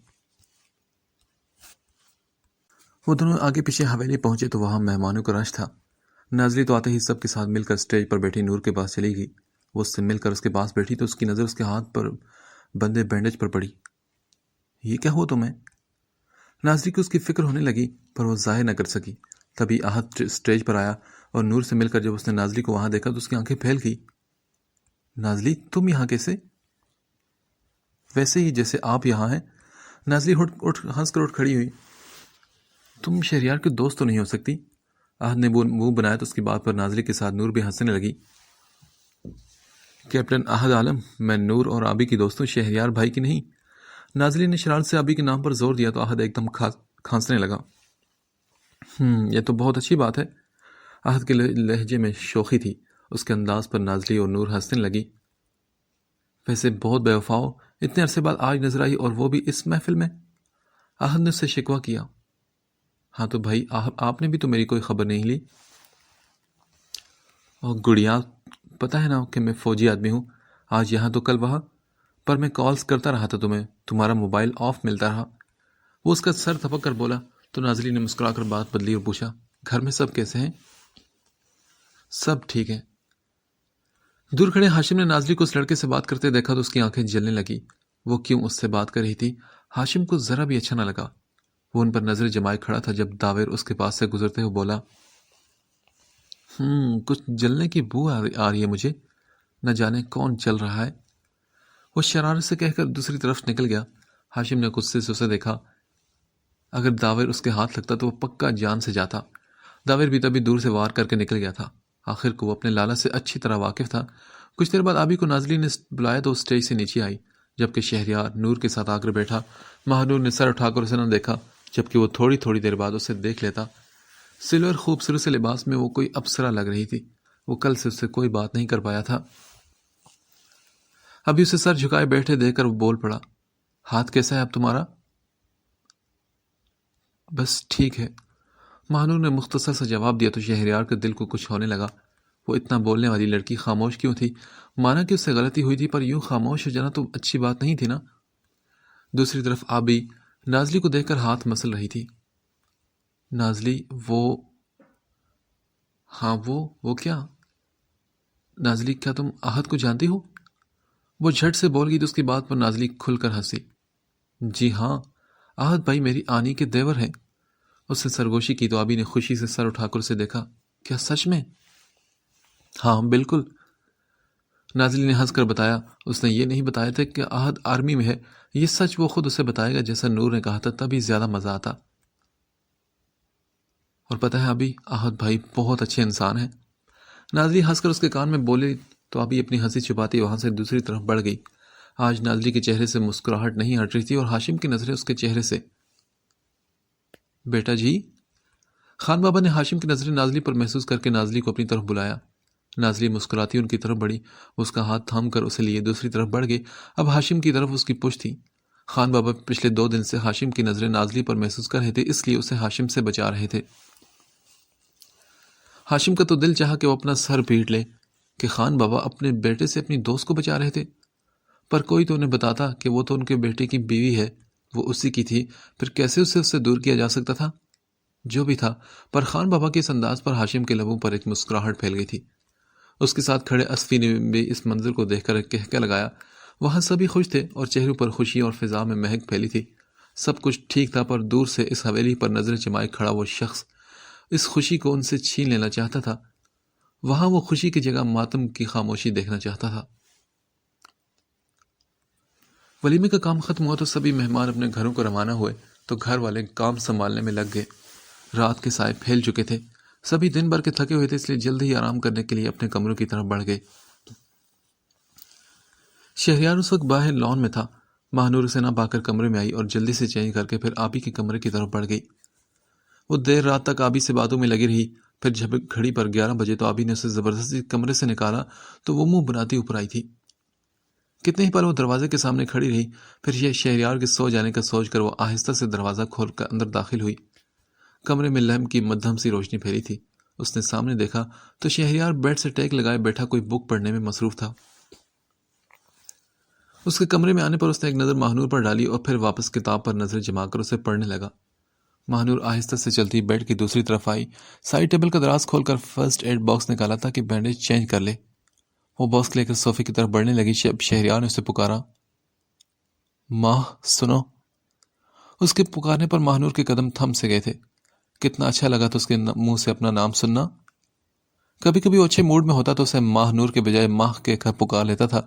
وہ دونوں آگے پیچھے حویلی پہنچے تو وہاں مہمانوں کا رش تھا۔ نازلی تو آتے ہی سب کے ساتھ مل کر اسٹیج پر بیٹھی نور کے پاس چلی گئی۔ وہ اس سے مل کر اس کے پاس بیٹھی تو اس کی نظر اس کے ہاتھ پر بندے بینڈیج پر پڑی۔ یہ کیا ہوا تمہیں؟ نازلی کو اس کی فکر ہونے لگی، پر وہ ظاہر نہ کر سکی۔ تبھی احد اسٹیج پر آیا اور نور سے مل کر جب اس نے نازلی کو وہاں دیکھا تو اس کی آنکھیں پھیل گئی۔ نازلی، تم یہاں کیسے؟ ویسے ہی جیسے آپ یہاں ہیں۔ نازلی ہنس کر اٹھ کھڑی ہوئی۔ تم شہریار کے دوست تو نہیں ہو سکتی؟ احد نے منہ بنایا تو اس کی بات پر نازلی کے ساتھ نور بھی ہنسنے لگی۔ کیپٹن احد عالم، میں نور اور آبی کی دوستوں شہریار بھائی کی نہیں۔ نازلی نے شرارت سے آبی کے نام پر زور دیا تو احد ایک دم کھانسنے لگا۔ یہ تو بہت اچھی بات ہے۔ احد کے لہجے میں شوخی تھی۔ اس کے انداز پر نازلی اور نور ہنسنے لگی۔ ویسے بہت بے وفا ہو، اتنے عرصے بعد آج نظر آئی اور وہ بھی اس محفل میں۔ احد نے اس سے شکوہ کیا۔ ہاں تو بھائی آپ نے بھی تو میری کوئی خبر نہیں لی۔ اور گڑیا، پتہ ہے نا کہ میں فوجی آدمی ہوں، آج یہاں تو کل وہاں، پر میں کالز کرتا رہا تھا تمہیں، تمہارا موبائل آف ملتا رہا۔ وہ اس کا سر تھپک کر بولا تو نازلی نے مسکرا کر بات بدلی اور پوچھا، گھر میں سب کیسے ہیں؟ سب ٹھیک ہیں۔ دور کھڑے ہاشم نے نازلی کو اس لڑکے سے بات کرتے دیکھا تو اس کی آنکھیں جلنے لگی۔ وہ کیوں اس سے بات کر رہی تھی ہاشم کو ذرا بھی اچھا نہ لگا۔ وہ ان پر نظر جمائے کھڑا تھا جب داور اس کے پاس سے گزرتے ہوئے بولا، کچھ جلنے کی بو آ رہی ہے مجھے، نہ جانے کون چل رہا ہے۔ وہ شرارت سے کہہ کر دوسری طرف نکل گیا۔ ہاشم نے غصے سے اسے دیکھا۔ اگر داور اس کے ہاتھ لگتا تو وہ پکا جان سے جاتا۔ داور بھی تبھی دور سے وار کر کے نکل گیا تھا۔ آخر کو وہ اپنے لالا سے اچھی طرح واقف تھا۔ کچھ دیر بعد آبی کو نازلی نے بلایا تو اسٹیج سے نیچے آئی، جبکہ شہریار نور کے ساتھ آ کر بیٹھا۔ مہانور نے سر اٹھا کر اسے نہ دیکھا، جبکہ وہ تھوڑی دیر بعد اسے دیکھ لیتا۔ سلور خوبصورت سے لباس میں وہ کوئی اپسرا لگ رہی تھی۔ وہ کل سے اس سے کوئی بات نہیں کر پایا تھا۔ ابھی اسے سر جھکائے بیٹھے دیکھ کر وہ بول پڑا، ہاتھ کیسا ہے اب تمہارا؟ بس ٹھیک ہے، مہانور نے مختصر سا جواب دیا تو شہریار کے دل کو کچھ ہونے لگا۔ وہ اتنا بولنے والی لڑکی خاموش کیوں تھی؟ مانا کہ اس سے غلطی ہوئی تھی، پر یوں خاموش ہو جانا تو اچھی بات نہیں تھی نا۔ دوسری طرف آبی نازلی کو دیکھ کر ہاتھ مسل رہی تھی۔ نازلی وہ کیا؟ نازلی، کیا تم احد کو جانتی ہو؟ وہ جھٹ سے بول گئی تو اس کی بات پر نازلی کھل کر ہنسی۔ جی ہاں، احد بھائی میری آنی کے دیور ہیں۔ اس سے سرگوشی کی تو آبی نے خوشی سے سر اٹھا کر اسے دیکھا۔ کیا سچ میں؟ ہاں بالکل، نازلی نے ہنس کر بتایا۔ اس نے یہ نہیں بتایا تھا کہ احد آرمی میں ہے، یہ سچ وہ خود اسے بتائے گا جیسا نور نے کہا تھا، تبھی زیادہ مزہ آتا۔ اور پتہ ہے ابھی احد بھائی بہت اچھے انسان ہیں۔ نازلی ہنس کر اس کے کان میں بولی تو ابھی اپنی ہنسی چھپاتی وہاں سے دوسری طرف بڑھ گئی۔ آج نازلی کے چہرے سے مسکراہٹ نہیں ہٹ رہی تھی اور ہاشم کی نظریں اس کے چہرے سے۔ بیٹا جی؟ خان بابا نے ہاشم کی نظریں نازلی پر محسوس کر کے نازلی کو اپنی طرف بلایا۔ نازلی مسکراتی ان کی طرف بڑھی، اس کا ہاتھ تھام کر اسے لیے دوسری طرف بڑھ گئی۔ اب ہاشم کی طرف اس کی پشت تھی۔ خان بابا پچھلے 2 دن سے ہاشم کی نظریں نازلی پر محسوس کر رہے تھے، اس لیے اسے ہاشم سے بچا رہے تھے۔ ہاشم کا تو دل چاہا کہ وہ اپنا سر پیٹ لے کہ خان بابا اپنے بیٹے سے اپنی دوست کو بچا رہے تھے، پر کوئی تو انہیں بتاتا کہ وہ تو ان کے بیٹے کی بیوی ہے، وہ اسی کی تھی، پھر کیسے اسے اس سے دور کیا جا سکتا تھا؟ جو بھی تھا، پر خان بابا کے اس انداز پر ہاشم کے لبوں پر ایک مسکراہٹ پھیل گئی تھی۔ اس کے ساتھ کھڑے اسفی نے بھی اس منظر کو دیکھ کر ایک کہکہ لگایا۔ وہاں سبھی خوش تھے اور چہروں پر خوشی اور فضا میں مہک پھیلی تھی۔ سب کچھ ٹھیک تھا، پر دور سے اس حویلی پر نظریں جمائے کھڑا وہ شخص اس خوشی کو ان سے چھین لینا چاہتا تھا۔ وہاں وہ خوشی کی جگہ ماتم کی خاموشی دیکھنا چاہتا تھا۔ ولیمے کا کام ختم ہوا تو سبھی مہمان اپنے گھروں کو روانہ ہوئے تو گھر والے کام سنبھالنے میں لگ گئے۔ رات کے سائے پھیل چکے تھے، سبھی دن بھر کے تھکے ہوئے تھے، اس لیے جلد ہی آرام کرنے کے لیے اپنے کمروں کی طرف بڑھ گئے۔ شہریار اس وقت باہر لان میں تھا۔ مہانور اسے نہ پا کر کمرے میں آئی اور جلدی سے چینج کر کے پھر آبی کے کمرے کی طرف بڑھ گئی۔ وہ دیر رات تک آبی سے باتوں میں لگی رہی، پھر جب گھڑی پر 11 بجے تو آبی نے اسے زبردستی کمرے سے نکالا تو وہ منہ بناتی اوپر آئی تھی۔ کتنے ہی پل وہ دروازے کے سامنے کھڑی رہی، پھر یہ شہریار کے سو جانے کا سوچ کر وہ آہستہ سے دروازہ کھول کر اندر داخل ہوئی۔ کمرے میں لیمپ کی مدھم سی روشنی پھیلی تھی۔ اس نے سامنے دیکھا تو شہریار بیڈ سے ٹیک لگائے بیٹھا کوئی بک پڑھنے میں مصروف تھا۔ اس کے کمرے میں آنے پر اس نے ایک نظر مہانور پر ڈالی اور پھر واپس کتاب پر نظر جما کر اسے پڑھنے لگا۔ مہانور آہستہ سے چلتی بیڈ کی دوسری طرف آئی، سائڈ ٹیبل کا دراز کھول کر فرسٹ ایڈ باکس نکالا تاکہ بینڈیج چینج کر لے۔ وہ باکس لے کر صوفے کی طرف بڑھنے لگی۔ شہریار نے اسے پکارا، ماں سنو۔ اس کے پکارنے پر مہانور کے قدم تھم سے گئے تھے۔ کتنا اچھا لگا تھا اس کے منہ سے اپنا نام سننا۔ کبھی کبھی وہ اچھے موڈ میں ہوتا تو اسے ماہ نور کے بجائے ماہ کے پکار لیتا تھا،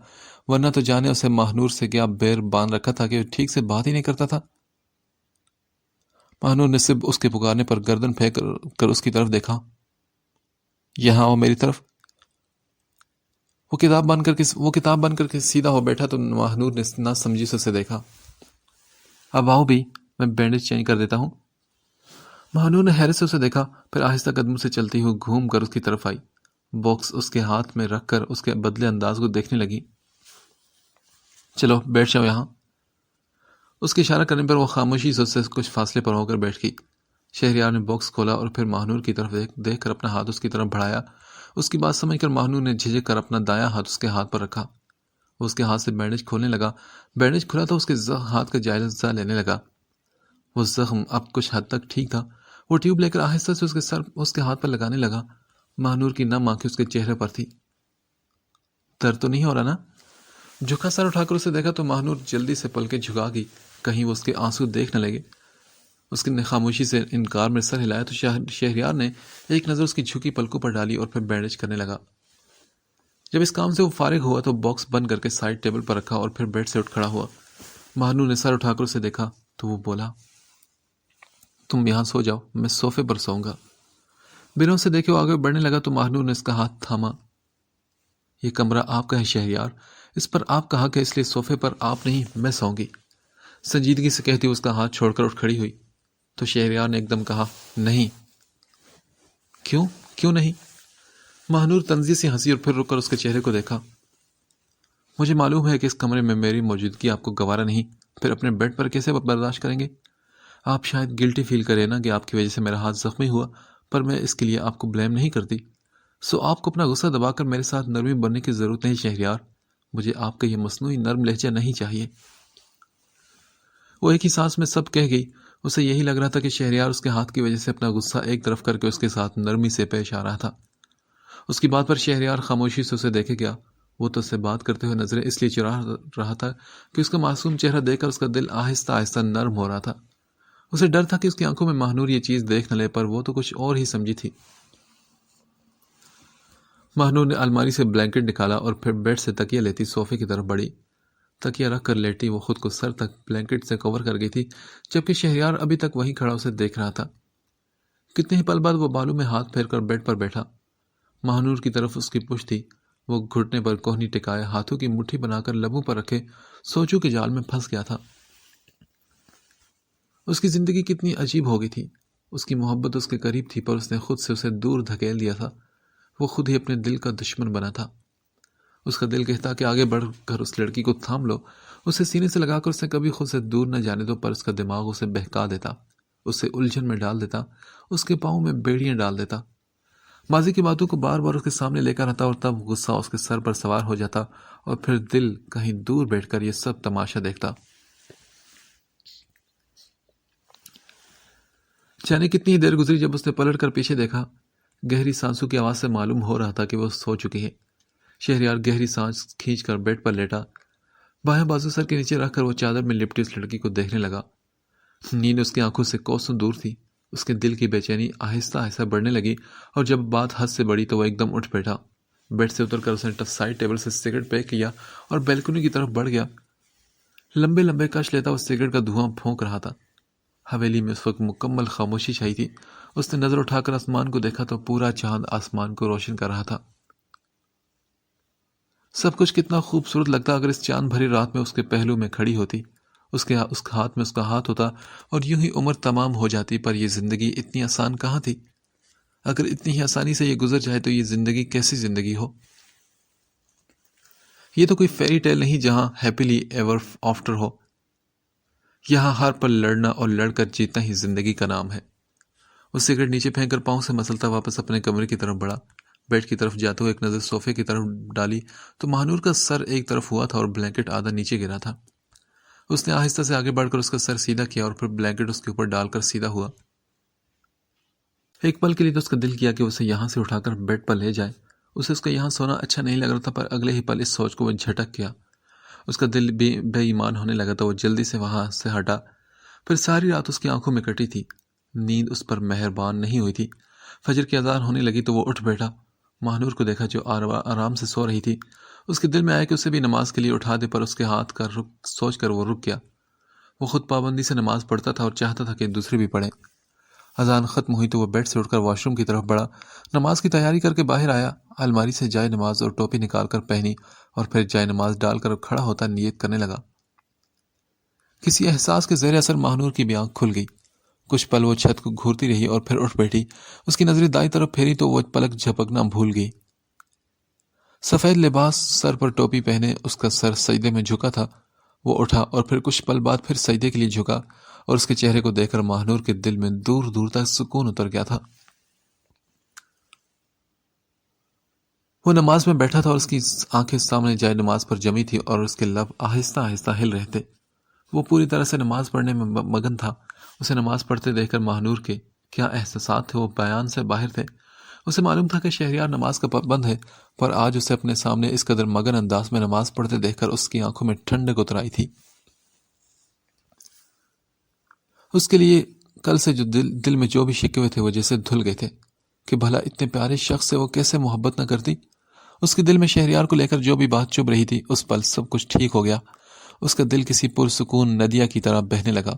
ورنہ تو جانے اسے ماہ نور سے کیا بیر باندھ رکھا تھا کہ ٹھیک سے بات ہی نہیں کرتا تھا۔ ماہ نور نے صرف اس کے پکارنے پر گردن پھینک کر اس کی طرف دیکھا۔ یہاں آؤ میری طرف۔ وہ کتاب بند کر کے سیدھا ہو بیٹھا تو ماہنور نے نہ سمجھی سے اسے دیکھا۔ اب آؤ بھی، میں بینڈیج چینج کر دیتا ہوں۔ ماہنور نے حیرت سے اسے دیکھا، پھر آہستہ قدم سے چلتی ہوئی گھوم کر اس کی طرف آئی، باکس اس کے ہاتھ میں رکھ کر اس کے بدلے انداز کو دیکھنے لگی۔ چلو بیٹھ جاؤ یہاں۔ اس کے اشارہ کرنے پر وہ خاموشی سے اس سے کچھ فاصلے پر ہو کر بیٹھ گئی۔ شہریار نے باکس کھولا اور پھر ماہنور کی طرف دیکھ کر اپنا ہاتھ اس کی طرف بڑھایا۔ اس کی بات سمجھ کر ماہنور نے جھجک کر اپنا دایاں ہاتھ اس کے ہاتھ پر رکھا۔ وہ اس کے ہاتھ سے بینڈیج کھولنے لگا۔ بینڈیج کھلا تو اس کے ہاتھ کا جائزہ لینے لگا۔ وہ زخم اب کچھ حد تک ٹھیک تھا۔ وہ ٹیوب لے کر آہستہ سے اس کے ہاتھ پر لگانے لگا۔ ماہنور کی نم آنکھیں اس کے چہرے پر تھی۔ درد تو نہیں ہو رہا نا؟ جھکا سر اٹھا کر اسے دیکھا تو ماہنور جلدی سے پلکیں جھکا گئی، کہیں وہ اس کے آنسو دیکھ نہ لگے۔ اس نے خاموشی سے انکار میں سر ہلایا تو شہریار نے ایک نظر اس کی جھکی پلکوں پر ڈالی اور پھر بینڈیج کرنے لگا۔ جب اس کام سے وہ فارغ ہوا تو باکس بند کر کے سائڈ ٹیبل پر رکھا اور پھر بیڈ سے اٹھ کھڑا ہوا۔ ماہنور نے سر اٹھا کر اسے دیکھا تو وہ بولا، تم یہاں سو جاؤ، میں صوفے پر سوؤں گا۔ بنا اسے دیکھے وہ آگے بڑھنے لگا تو ماہنور نے اس کا ہاتھ تھاما۔ یہ کمرہ آپ کا ہے شہریار، اس پر آپ کا حق ہے، اس لیے صوفے پر آپ نہیں، میں سوؤں گی۔ سنجیدگی سے کہتی اس کا ہاتھ چھوڑ کر اٹھ کھڑی ہوئی تو شہریار نے ایک دم کہا، نہیں۔ کیوں نہیں؟ ماہنور طنزی سے ہنسی اور پھر رک کر اس کے چہرے کو دیکھا۔ مجھے معلوم ہے کہ اس کمرے میں میری موجودگی آپ کو گوارا نہیں، پھر اپنے بیڈ پر کیسے برداشت کریں گے؟ آپ شاید گلٹی فیل کریں نا کہ آپ کی وجہ سے میرا ہاتھ زخمی ہوا، پر میں اس کے لیے آپ کو بلیم نہیں کرتی۔ سو آپ کو اپنا غصہ دبا کر میرے ساتھ نرمی بننے کی ضرورت نہیں شہریار، مجھے آپ کا یہ مصنوعی نرم لہجہ نہیں چاہیے۔ وہ ایک ہی سانس میں سب کہہ گئی۔ اسے یہی لگ رہا تھا کہ شہریار اس کے ہاتھ کی وجہ سے اپنا غصہ ایک طرف کر کے اس کے ساتھ نرمی سے پیش آ رہا تھا۔ اس کی بات پر شہریار خاموشی سے اسے دیکھے گیا۔ وہ تو اس سے بات کرتے ہوئے نظریں اس لیے چرا رہا تھا کہ اس کا معصوم چہرہ دیکھ کر اس کا دل آہستہ آہستہ نرم ہو رہا تھا۔ اسے ڈر تھا کہ اس کی آنکھوں میں ماہنور یہ چیز دیکھ نہ لے، پر وہ تو کچھ اور ہی سمجھی تھی۔ ماہنور نے الماری سے بلینکٹ نکالا اور پھر بیڈ سے تکیہ لیتی صوفے کی طرف بڑھی۔ تکیہ رکھ کر لیٹی وہ خود کو سر تک بلینکٹ سے کور کر گئی تھی، جبکہ شہریار ابھی تک وہیں کھڑا اسے دیکھ رہا تھا۔ کتنے ہی پل بعد وہ بالوں میں ہاتھ پھیر کر بیڈ پر بیٹھا۔ ماہنور کی طرف اس کی پشت تھی۔ وہ گھٹنے پر کوہنی ٹکائے ہاتھوں کی مٹھی بنا کر لبوں پر رکھے سوچوں کے جال میں پھنس گیا تھا۔ اس کی زندگی کتنی عجیب ہو گئی تھی۔ اس کی محبت اس کے قریب تھی، پر اس نے خود سے اسے دور دھکیل دیا تھا۔ وہ خود ہی اپنے دل کا دشمن بنا تھا۔ اس کا دل کہتا کہ آگے بڑھ کر اس لڑکی کو تھام لو، اسے سینے سے لگا کر اسے کبھی خود سے دور نہ جانے دو، پر اس کا دماغ اسے بہکا دیتا، اسے الجھن میں ڈال دیتا، اس کے پاؤں میں بیڑیاں ڈال دیتا، ماضی کی باتوں کو بار بار اس کے سامنے لے کر آتا، اور تب غصہ اس کے سر پر سوار ہو جاتا اور پھر دل کہیں دور بیٹھ کر یہ سب تماشا دیکھتا۔ جانے کتنی دیر گزری جب اس نے پلٹ کر پیچھے دیکھا۔ گہری سانسوں کی آواز سے معلوم ہو رہا تھا کہ وہ سو چکی ہے۔ شہریار گہری سانس کھینچ کر بیڈ پر لیٹا، بایاں بازو سر کے نیچے رکھ کر وہ چادر میں لپٹی اس لڑکی کو دیکھنے لگا۔ نیند اس کی آنکھوں سے کوسوں دور تھی۔ اس کے دل کی بے چینی آہستہ آہستہ بڑھنے لگی، اور جب بات حد سے بڑھی تو وہ ایک دم اٹھ بیٹھا۔ بیڈ سے اتر کر اس نے سائڈ ٹیبل سے سگریٹ پیک کیا اور بیلکنی کی طرف بڑھ گیا۔ لمبے لمبے کش لیتا وہ سگریٹ کا دھواں پھونک رہا تھا۔ حویلی میں اس وقت مکمل خاموشی چھائی تھی۔ اس نے نظر اٹھا کر آسمان کو دیکھا تو پورا چاند آسمان کو روشن کر رہا تھا۔ سب کچھ کتنا خوبصورت لگتا اگر اس چاند بھری رات میں اس کے پہلو میں کھڑی ہوتی، اس ہاتھ میں اس کا ہاتھ ہوتا، اور یوں ہی عمر تمام ہو جاتی۔ پر یہ زندگی اتنی آسان کہاں تھی؟ اگر اتنی ہی آسانی سے یہ گزر جائے تو یہ زندگی کیسی زندگی ہو؟ یہ تو کوئی فیری ٹیل نہیں جہاں ہیپیلی ایور آفٹر ہو۔ یہاں ہر پل لڑنا اور لڑ کر جیتنا ہی زندگی کا نام ہے۔ وہ سگریٹ نیچے پھینک کر پاؤں سے مسلتا واپس اپنے کمرے کی طرف بڑھا۔ بیڈ کی طرف جاتے ہوئے ایک نظر صوفے کی طرف ڈالی تو ماہنور کا سر ایک طرف ہوا تھا اور بلینکٹ آدھا نیچے گرا تھا۔ اس نے آہستہ سے آگے بڑھ کر اس کا سر سیدھا کیا اور پھر بلینکٹ اس کے اوپر ڈال کر سیدھا ہوا۔ ایک پل کے لیے تو اس کا دل کیا کہ اسے یہاں سے اٹھا کر بیڈ پر لے جائے۔ اسے اس کا یہاں سونا اچھا نہیں لگ رہا تھا، پر اگلے ہی پل اس سوچ کو وہ جھٹک گیا۔ اس کا دل بے ایمان ہونے لگا تو وہ جلدی سے وہاں سے ہٹا۔ پھر ساری رات اس کی آنکھوں میں کٹی تھی، نیند اس پر مہربان نہیں ہوئی تھی۔ فجر کی اذان ہونے لگی تو وہ اٹھ بیٹھا۔ ماہنور کو دیکھا جو آرام سے سو رہی تھی۔ اس کے دل میں آیا کہ اسے بھی نماز کے لیے اٹھا دے، پر اس کے ہاتھ کا سوچ کر وہ رک گیا۔ وہ خود پابندی سے نماز پڑھتا تھا اور چاہتا تھا کہ دوسرے بھی پڑھیں۔ اذان ختم ہوئی تو وہ بیڈ سے اٹھ کر واش روم کی طرف بڑھا، نماز کی تیاری کر کے باہر آیا، الماری سے جائے نماز اور ٹوپی نکال کر پہنی اور پھر جائے نماز ڈال کر کھڑا ہوتا نیت کرنے لگا۔ کسی احساس کے زیر اثر ماہنور کی بھی آنکھ کھل گئی۔ کچھ پل وہ چھت کو گھورتی رہی اور پھر اٹھ بیٹھی۔ اس کی نظریں دائیں طرف پھیری تو وہ پلک جھپکنا بھول گئی۔ سفید لباس، سر پر ٹوپی پہنے، اس کا سر سجدے میں جھکا تھا۔ وہ اٹھا اور پھر کچھ پل بعد پھر سجدے کے لیے جھکا اور اس کے چہرے کو دیکھ کر ماہنور کے دل میں دور دور تک سکون اتر گیا تھا۔ وہ نماز میں بیٹھا تھا اور اس کی آنکھیں سامنے جائے نماز پر جمی تھی اور اس کے لب آہستہ آہستہ ہل رہے تھے۔ وہ پوری طرح سے نماز پڑھنے میں مگن تھا۔ اسے نماز پڑھتے دیکھ کر ماہنور کے کیا احساسات تھے وہ بیان سے باہر تھے۔ اسے معلوم تھا کہ شہریار نماز کا پابند ہے، پر آج اسے اپنے سامنے اس قدر مگن انداز میں نماز پڑھتے دیکھ کر اس کی آنکھوں میں ٹھنڈک اتر آئی تھی۔ اس کے لیے کل سے جو دل میں جو بھی شکوے تھے وہ جیسے دھل گئے تھے کہ بھلا اتنے پیارے شخص سے وہ کیسے محبت نہ کرتی۔ اس کے دل میں شہریار کو لے کر جو بھی بات چبھ رہی تھی اس پل سب کچھ ٹھیک ہو گیا۔ اس کا دل کسی پرسکون ندیا کی طرح بہنے لگا۔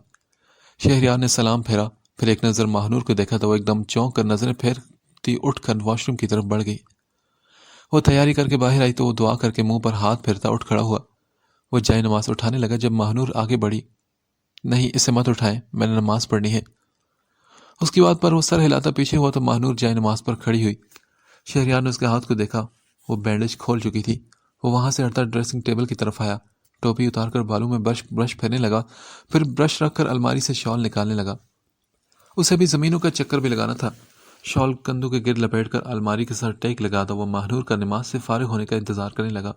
شہریار نے سلام پھیرا، پھر ایک نظر ماہنور کو دیکھا تو وہ ایک دم چونک کر نظریں پھیرتی اٹھ کر واش روم کی طرف بڑھ گئی۔ وہ تیاری کر کے باہر آئی تو وہ دعا کر کے منہ پر ہاتھ پھیرتا اٹھ کھڑا ہوا۔ وہ جائے نماز اٹھانے لگا جب ماہنور آگے بڑھی۔ نہیں، اسے مت اٹھائیں، میں نے نماز پڑھنی ہے۔ اس کی بات پر وہ سر ہلاتا پیچھے ہوا تو ماہنور جائے نماز پر کھڑی ہوئی۔ شہریار نے اس کے ہاتھ کو دیکھا، وہ بینڈیج کھول چکی تھی۔ وہ وہاں سے ہٹتا ڈریسنگ ٹیبل کی طرف آیا، ٹوپی اتار کر بالوں میں برش پھیرنے لگا، پھر برش رکھ کر الماری سے شال نکالنے لگا۔ اسے بھی زمینوں کا چکر بھی لگانا تھا۔ شال کندھوں کے گرد لپیٹ کر الماری کے ساتھ ٹیک لگا تو وہ ماہنور کا نماز سے فارغ ہونے کا انتظار کرنے لگا۔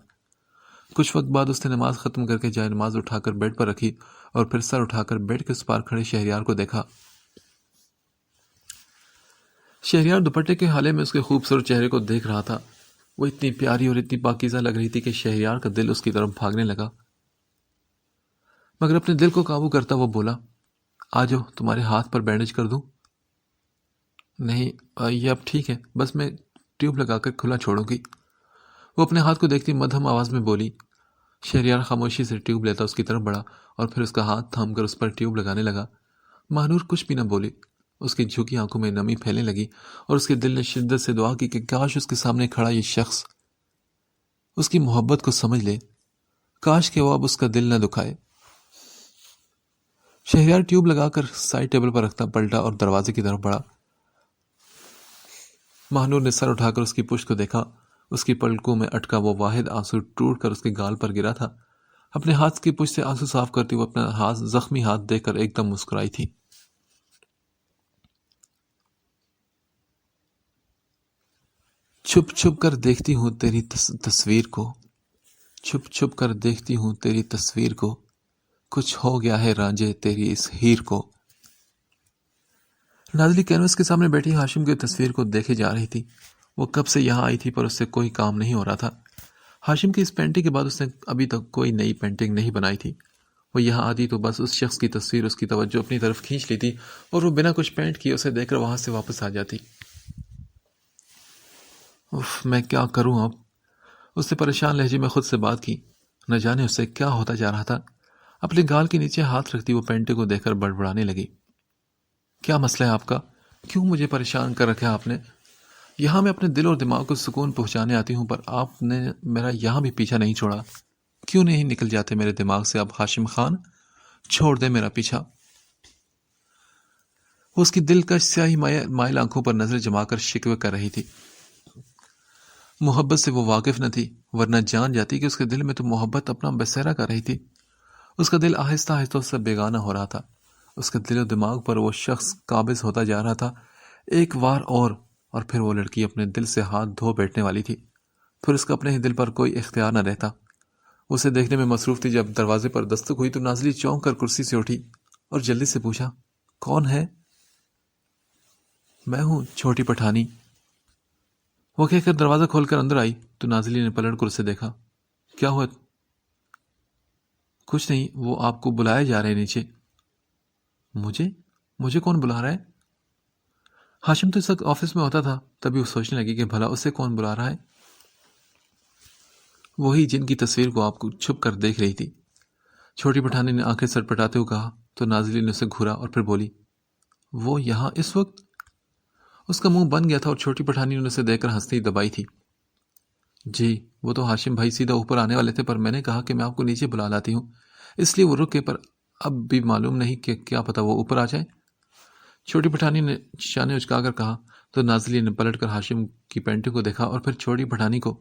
کچھ وقت بعد اس نے نماز ختم کر کے جائے نماز اٹھا کر بیڈ پر رکھی اور پھر سر اٹھا کر بیڈ کے اس پار کھڑے شہریار کو دیکھا۔ شہریار دوپٹے کے حالے میں اس کے خوبصورت چہرے کو دیکھ رہا تھا۔ وہ اتنی پیاری اور اتنی پاکیزہ لگ رہی تھی کہ شہریار کا دل اس کی طرف بھاگنے لگا، مگر اپنے دل کو قابو کرتا وہ بولا، آجو تمہارے ہاتھ پر بینڈیج کر دوں؟ نہیں، یہ اب ٹھیک ہے، بس میں ٹیوب لگا کر کھلا چھوڑوں گی۔ وہ اپنے ہاتھ کو دیکھتی مدھم آواز میں بولی۔ شہریار خاموشی سے ٹیوب لیتا اس کی طرف بڑھا اور پھر اس کا ہاتھ تھام کر اس پر ٹیوب لگانے لگا۔ ماہنور کچھ بھی نہ بولی۔ اس کی جھکی آنکھوں میں نمی پھیلنے لگی اور اس کے دل نے شدت سے دعا کی کہ کاش اس کے سامنے کھڑا یہ شخص اس کی محبت کو سمجھ لے، کاش کہ وہ اب اس کا دل نہ دکھائے۔ شہریار ٹیوب لگا کر سائڈ ٹیبل پر رکھتا پلٹا اور دروازے کی طرف بڑھا۔ ماہنور نے سر اٹھا کر اس کی پشت کو دیکھا۔ اس کی پلکوں میں اٹکا وہ واحد آنسو ٹوٹ کر اس کے گال پر گرا تھا۔ اپنے ہاتھ کی پشت سے آنسو صاف کرتی وہ اپنا زخمی ہاتھ دیکھ کر ایک دم مسکرائی تھی۔ چھپ چھپ کر دیکھتی ہوں تیری تصویر کو، چھپ چھپ کر دیکھتی ہوں تیری تصویر کو، کچھ ہو گیا ہے رانجھے تیری اس ہیر کو۔ نازلی کینوس کے سامنے بیٹھی ہاشم کی تصویر کو دیکھے جا رہی تھی۔ وہ کب سے یہاں آئی تھی پر اس سے کوئی کام نہیں ہو رہا تھا۔ ہاشم کی اس پینٹنگ کے بعد اس نے ابھی تک کوئی نئی پینٹنگ نہیں بنائی تھی۔ وہ یہاں آتی تو بس اس شخص کی تصویر اس کی توجہ اپنی طرف کھینچ لیتی اور وہ بنا کچھ پینٹ کیے اسے دیکھ کر وہاں سے واپس آ جاتی۔ میں کیا کروں اب؟ اس نے پریشان لہجے میں خود سے بات کی۔ نہ جانے اس سے کیا ہوتا جا رہا تھا۔ اپنے گال کے نیچے ہاتھ رکھتی وہ پینٹنگ کو دیکھ کر بڑبڑانے لگی۔ کیا مسئلہ ہے آپ کا؟ کیوں مجھے پریشان کر رکھا آپ نے؟ یہاں میں اپنے دل اور دماغ کو سکون پہنچانے آتی ہوں پر آپ نے میرا یہاں بھی پیچھا نہیں چھوڑا۔ کیوں نہیں نکل جاتے میرے دماغ سے اب ہاشم خان؟ چھوڑ دے میرا پیچھا۔ وہ اس کی دل کا سیاہی مائل آنکھوں پر نظر جما کر شکوے کر رہی تھی۔ محبت سے وہ واقف نہ تھی، ورنہ جان جاتی کہ اس کے دل میں تو محبت اپنا بسیرا کر رہی تھی۔ اس کا دل آہستہ آہستہ اس سے بیگانہ ہو رہا تھا۔ اس کے دل و دماغ پر وہ شخص قابض ہوتا جا رہا تھا۔ ایک وار اور پھر وہ لڑکی اپنے دل سے ہاتھ دھو بیٹھنے والی تھی۔ پھر اس کا اپنے ہی دل پر کوئی اختیار نہ رہتا۔ اسے دیکھنے میں مصروف تھی۔ جب دروازے پر دستک ہوئی تو نازلی چونک کر کرسی سے اٹھی اور جلدی سے پوچھا، کون ہے؟ میں ہوں، چھوٹی پٹھانی۔ وہ کہہ کر دروازہ کھول کر اندر آئی تو نازلی نے پلٹ کر اسے دیکھا۔ کیا ہوا؟ کچھ نہیں، وہ آپ کو بلائے جا رہے نیچے۔ مجھے کون بلا رہا ہے؟ ہاشم تو اس وقت آفس میں ہوتا تھا، تبھی وہ سوچنے لگی کہ بھلا اسے کون بلا رہا ہے۔ وہی جن کی تصویر کو آپ کو چھپ کر دیکھ رہی تھی۔ چھوٹی پٹھانی نے آنکھیں سٹ پٹاتے ہوئے کہا تو نازلی نے اسے گھورا اور پھر بولی، وہ یہاں اس وقت؟ اس کا منہ بن گیا تھا اور چھوٹی پٹھانی نے اسے دیکھ کر ہنستی دبائی تھی۔ جی وہ تو ہاشم بھائی سیدھا اوپر آنے والے تھے، پر میں نے کہا کہ میں آپ کو نیچے بلا لاتی ہوں، اس لیے وہ رکے، پر اب بھی معلوم نہیں کہ کیا پتہ وہ اوپر آ جائے۔ چھوٹی پٹھانی نے شانے اچکا کر کہا تو نازلی نے پلٹ کر ہاشم کی پینٹنگ کو دیکھا اور پھر چھوٹی پٹھانی کو۔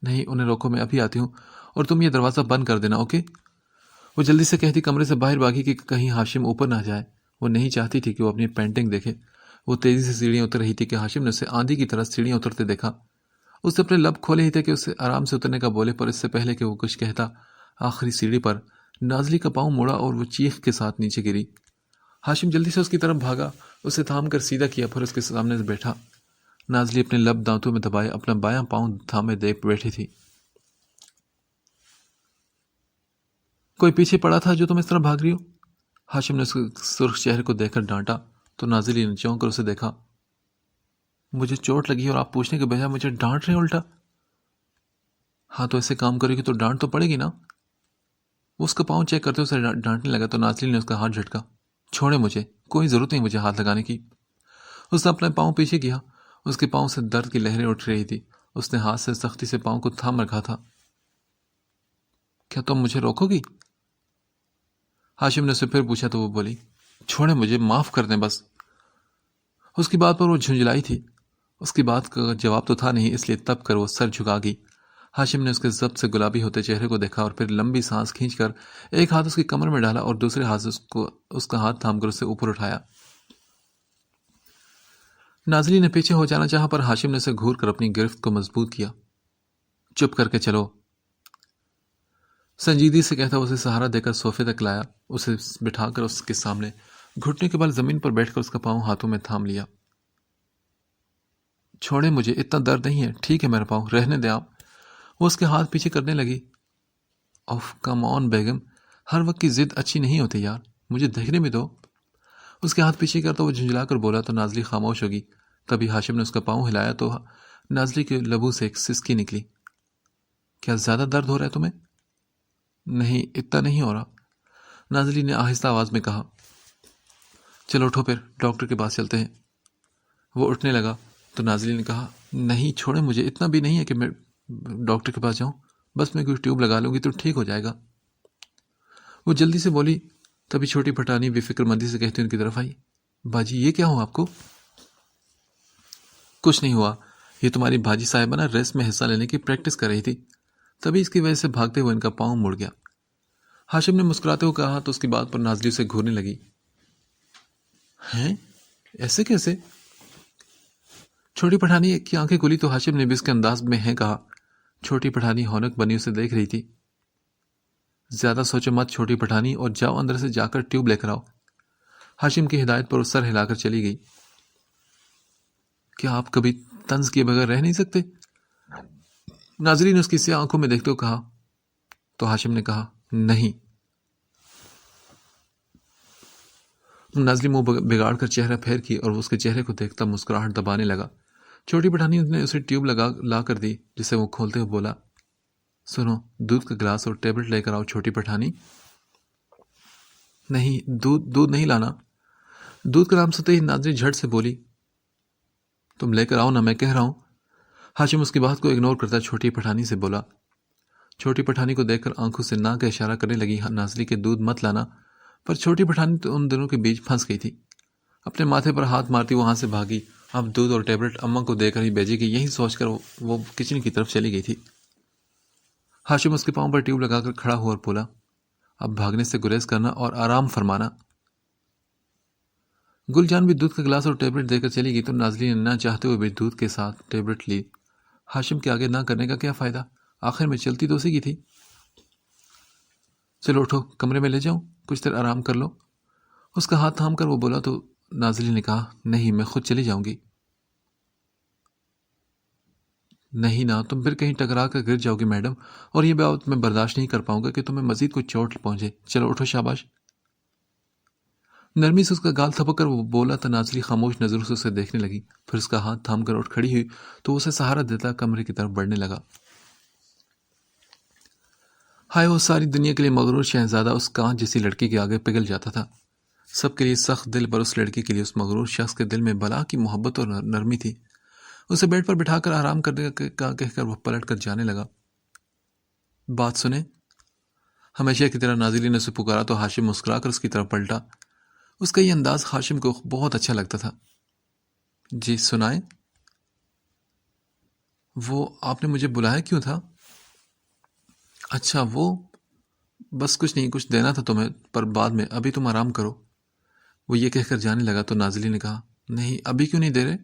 نہیں انہیں روکو، میں ابھی آتی ہوں، اور تم یہ دروازہ بند کر دینا، اوکے؟ وہ جلدی سے کہتی کمرے سے باہر بھاگی کہ کہیں ہاشم اوپر نہ جائے۔ وہ نہیں چاہتی تھی کہ وہ اپنی پینٹنگ دیکھے۔ وہ تیزی سے سیڑھیاں اتر رہی تھی کہ ہاشم نے اسے آندھی کی طرح سیڑھیاں اترتے دیکھا۔ اس نے اپنے لب کھولے ہی تھے کہ اسے آرام سے اترنے کا بولے، پر اس سے پہلے کہ وہ کچھ کہتا آخری سیڑھی پر نازلی کا پاؤں مڑا اور وہ چیخ کے ساتھ نیچے گری۔ ہاشم جلدی سے اس کی طرف بھاگا، اسے تھام کر سیدھا کیا، پھر اس کے سامنے سے بیٹھا۔ نازلی اپنے لب دانتوں میں دبائے اپنا بایاں پاؤں تھامے دیکھ بیٹھی تھی۔ کوئی پیچھے پڑا تھا جو تم اس طرح بھاگ رہی ہو؟ ہاشم نے اس کے سرخ چہرے کو دیکھ کر ڈانٹا تو نازلی نے چونک کر اسے دیکھا۔ مجھے چوٹ لگی اور آپ پوچھنے کے بجائے مجھے ڈانٹ رہے ہیں الٹا؟ ہاں تو ایسے کام کرے گی تو ڈانٹ تو پڑے گی نا۔ وہ اس کا پاؤں چیک کرتے اسے ڈانٹنے لگا تو نازلی نے اس کا ہاتھ جھٹکا۔ چھوڑے مجھے، کوئی ضرورت نہیں مجھے ہاتھ لگانے کی۔ اس نے اپنا پاؤں پیچھے کیا، اس کے پاؤں سے درد کی لہریں اٹھ رہی تھی۔ اس نے ہاتھ سے سختی سے پاؤں کو تھام رکھا تھا۔ کیا تم مجھے روکو گی؟ ہاشم نے اسے پھر پوچھا تو وہ بولی چھوڑے مجھے، معاف کر دیں بس۔ اس کی بات پر وہ جھنجھلائی تھی۔ اس کی بات کا جواب تو تھا نہیں، اس لیے تب کر وہ سر جھکا گئی۔ ہاشم نے اس کے ضبط سے گلابی ہوتے چہرے کو دیکھا اور پھر لمبی سانس کھینچ کر ایک ہاتھ اس کی کمر میں ڈالا اور دوسرے ہاتھ سے اس کا ہاتھ تھام کر اسے اوپر اٹھایا۔ نازلی نے پیچھے ہو جانا چاہا، پر ہاشم نے اسے گھور کر اپنی گرفت کو مضبوط کیا۔ چپ کر کے چلو، سنجیدگی سے کہتا اسے سہارا دے کر صوفے تک لایا، اسے بٹھا کر اس کے سامنے گھٹنے کے بل زمین پر بیٹھ کر اس کا پاؤں ہاتھوں میں تھام لیا۔ چھوڑے مجھے، اتنا درد نہیں ہے، ٹھیک ہے میرا پاؤں، رہنے دے آپ۔ وہ اس کے ہاتھ پیچھے کرنے لگی۔ اوف کم آن بیگم، ہر وقت کی ضد اچھی نہیں ہوتی یار، مجھے دیکھنے میں دو۔ اس کے ہاتھ پیچھے کرتا وہ جھنجھلا کر بولا تو نازلی خاموش ہوگی۔ تبھی ہاشم نے اس کا پاؤں ہلایا تو نازلی کے لبوں سے ایک سسکی نکلی۔ کیا زیادہ درد ہو رہا ہے تمہیں؟ نہیں اتنا نہیں ہو رہا، نازلی نے آہستہ آواز میں کہا۔ چلو اٹھو پھر ڈاکٹر کے پاس چلتے ہیں۔ وہ اٹھنے لگا تو نازلی نے کہا نہیں چھوڑے مجھے، اتنا بھی نہیں ہے کہ میں ڈاکٹر کے پاس جاؤں، بس میں کوئی ٹیوب لگا لوں گی تو ٹھیک ہو جائے گا۔ وہ جلدی سے بولی، تبھی چھوٹی پٹھانی بے فکر مندی سے کہتی ان کی طرف آئی۔ باجی یہ کیا ہوا آپ کو؟ کچھ نہیں ہوا، یہ تمہاری باجی صاحبہ نا ریس میں حصہ لینے کی پریکٹس کر رہی تھی، تبھی اس کی وجہ سے بھاگتے ہوئے ان کا پاؤں مڑ گیا۔ ہاشم نے مسکراتے ہوئے کہا تو اس کی بات پر نازلی اسے گھورنے لگی۔ ہیں ایسے کیسے؟ چھوٹی پٹھانی کی آنکھیں کھلی تو ہاشم نے بھی اس کے انداز میں ہیں کہا۔ چھوٹی پٹھانی ہونک بنی اسے دیکھ رہی تھی۔ زیادہ سوچو مت چھوٹی پٹھانی، اور جاؤ اندر سے جا کر ٹیوب لے کر آؤ۔ ہاشم کی ہدایت پر وہ سر ہلا کر چلی گئی۔ کیا آپ کبھی طنز کیے بغیر رہ نہیں سکتے؟ ناظرین نے اس کی سیاہ آنکھوں میں دیکھتے ہوئے کہا تو ہاشم نے کہا نہیں۔ نازلی منہ بگاڑ کر چہرہ پھیر کی اور وہ اس کے چہرے کو دیکھتا مسکراہٹ دبانے لگا۔ چھوٹی پٹھانی نے اسے ٹیوب لا کر دی، جسے وہ کھولتے ہوئے بولا سنو، دودھ کا گلاس اور ٹیبلٹ لے کر آؤ چھوٹی پٹھانی۔ نہیں دودھ نہیں لانا۔ دودھ کا نام سنتے ہی نازلی جھٹ سے بولی تم لے کر آؤ نا، میں کہہ رہا ہوں۔ ہاشم اس کی بات کو اگنور کرتا چھوٹی پٹھانی سے بولا۔ چھوٹی پٹھانی کو دیکھ کر آنکھوں سے نہ کا اشارہ کرنے لگی نازلی کے دودھ مت لانا، پر چھوٹی پٹھانی تو ان دونوں کے بیچ پھنس گئی تھی۔ اپنے ماتھے پر ہاتھ مارتی وہاں سے بھاگی۔ اب دودھ اور ٹیبلٹ اماں کو دے کر ہی بھیجے گی، یہی سوچ کر وہ کچن کی طرف چلی گئی تھی۔ ہاشم اس کے پاؤں پر ٹیوب لگا کر کھڑا ہوا اور بولا اب بھاگنے سے گریز کرنا اور آرام فرمانا۔ گل جان بھی دودھ کا گلاس اور ٹیبلٹ دے کر چلی گئی تو نازلی نے نہ چاہتے ہوئے بھی دودھ کے ساتھ ٹیبلٹ لی۔ ہاشم کے آگے نہ کرنے کا کیا فائدہ، آخر میں چلتی تو اسی کی تھی۔ چلو اٹھو، کمرے میں لے جاؤں، کچھ دیر آرام کر لو۔ اس کا ہاتھ تھام کر وہ بولا تو نازلی نے کہا نہیں میں خود چلی جاؤں گی۔ نہیں نا، تم پھر کہیں ٹکرا کر گر جاؤ گی میڈم، اور یہ بات میں برداشت نہیں کر پاؤں گا کہ تمہیں مزید کوئی چوٹ پہنچے۔ چلو اٹھو، شاباش۔ نرمی سے اس کا گال تھپک کر وہ بولا تو نازلی خاموش نظروں سے اسے دیکھنے لگی، پھر اس کا ہاتھ تھام کر اٹھ کھڑی ہوئی تو اسے سہارا دیتا کمرے کی طرف بڑھنے لگا۔ ہائے وہ ساری دنیا کے لیے مغرور شہزادہ اس کانچ جیسی لڑکی کے آگے پگھل جاتا تھا سب کے لیے سخت دل پر اس لڑکی کے لیے اس مغرور شخص کے دل میں بلا کی محبت اور نرمی تھی۔ اسے بیڈ پر بٹھا کر آرام کرنے کا کہہ کر وہ پلٹ کر جانے لگا۔ بات سنیں۔ ہمیشہ کی طرح ناظرین نے اسے پکارا تو ہاشم مسکرا کر اس کی طرف پلٹا۔ اس کا یہ انداز ہاشم کو بہت اچھا لگتا تھا۔ جی سنائیں۔ وہ آپ نے مجھے بلایا کیوں تھا؟ اچھا وہ بس کچھ نہیں، کچھ دینا تھا تمہیں، پر بعد میں، ابھی تم آرام کرو۔ وہ یہ کہہ کر جانے لگا تو نازلی نے کہا، نہیں ابھی کیوں نہیں دے رہے؟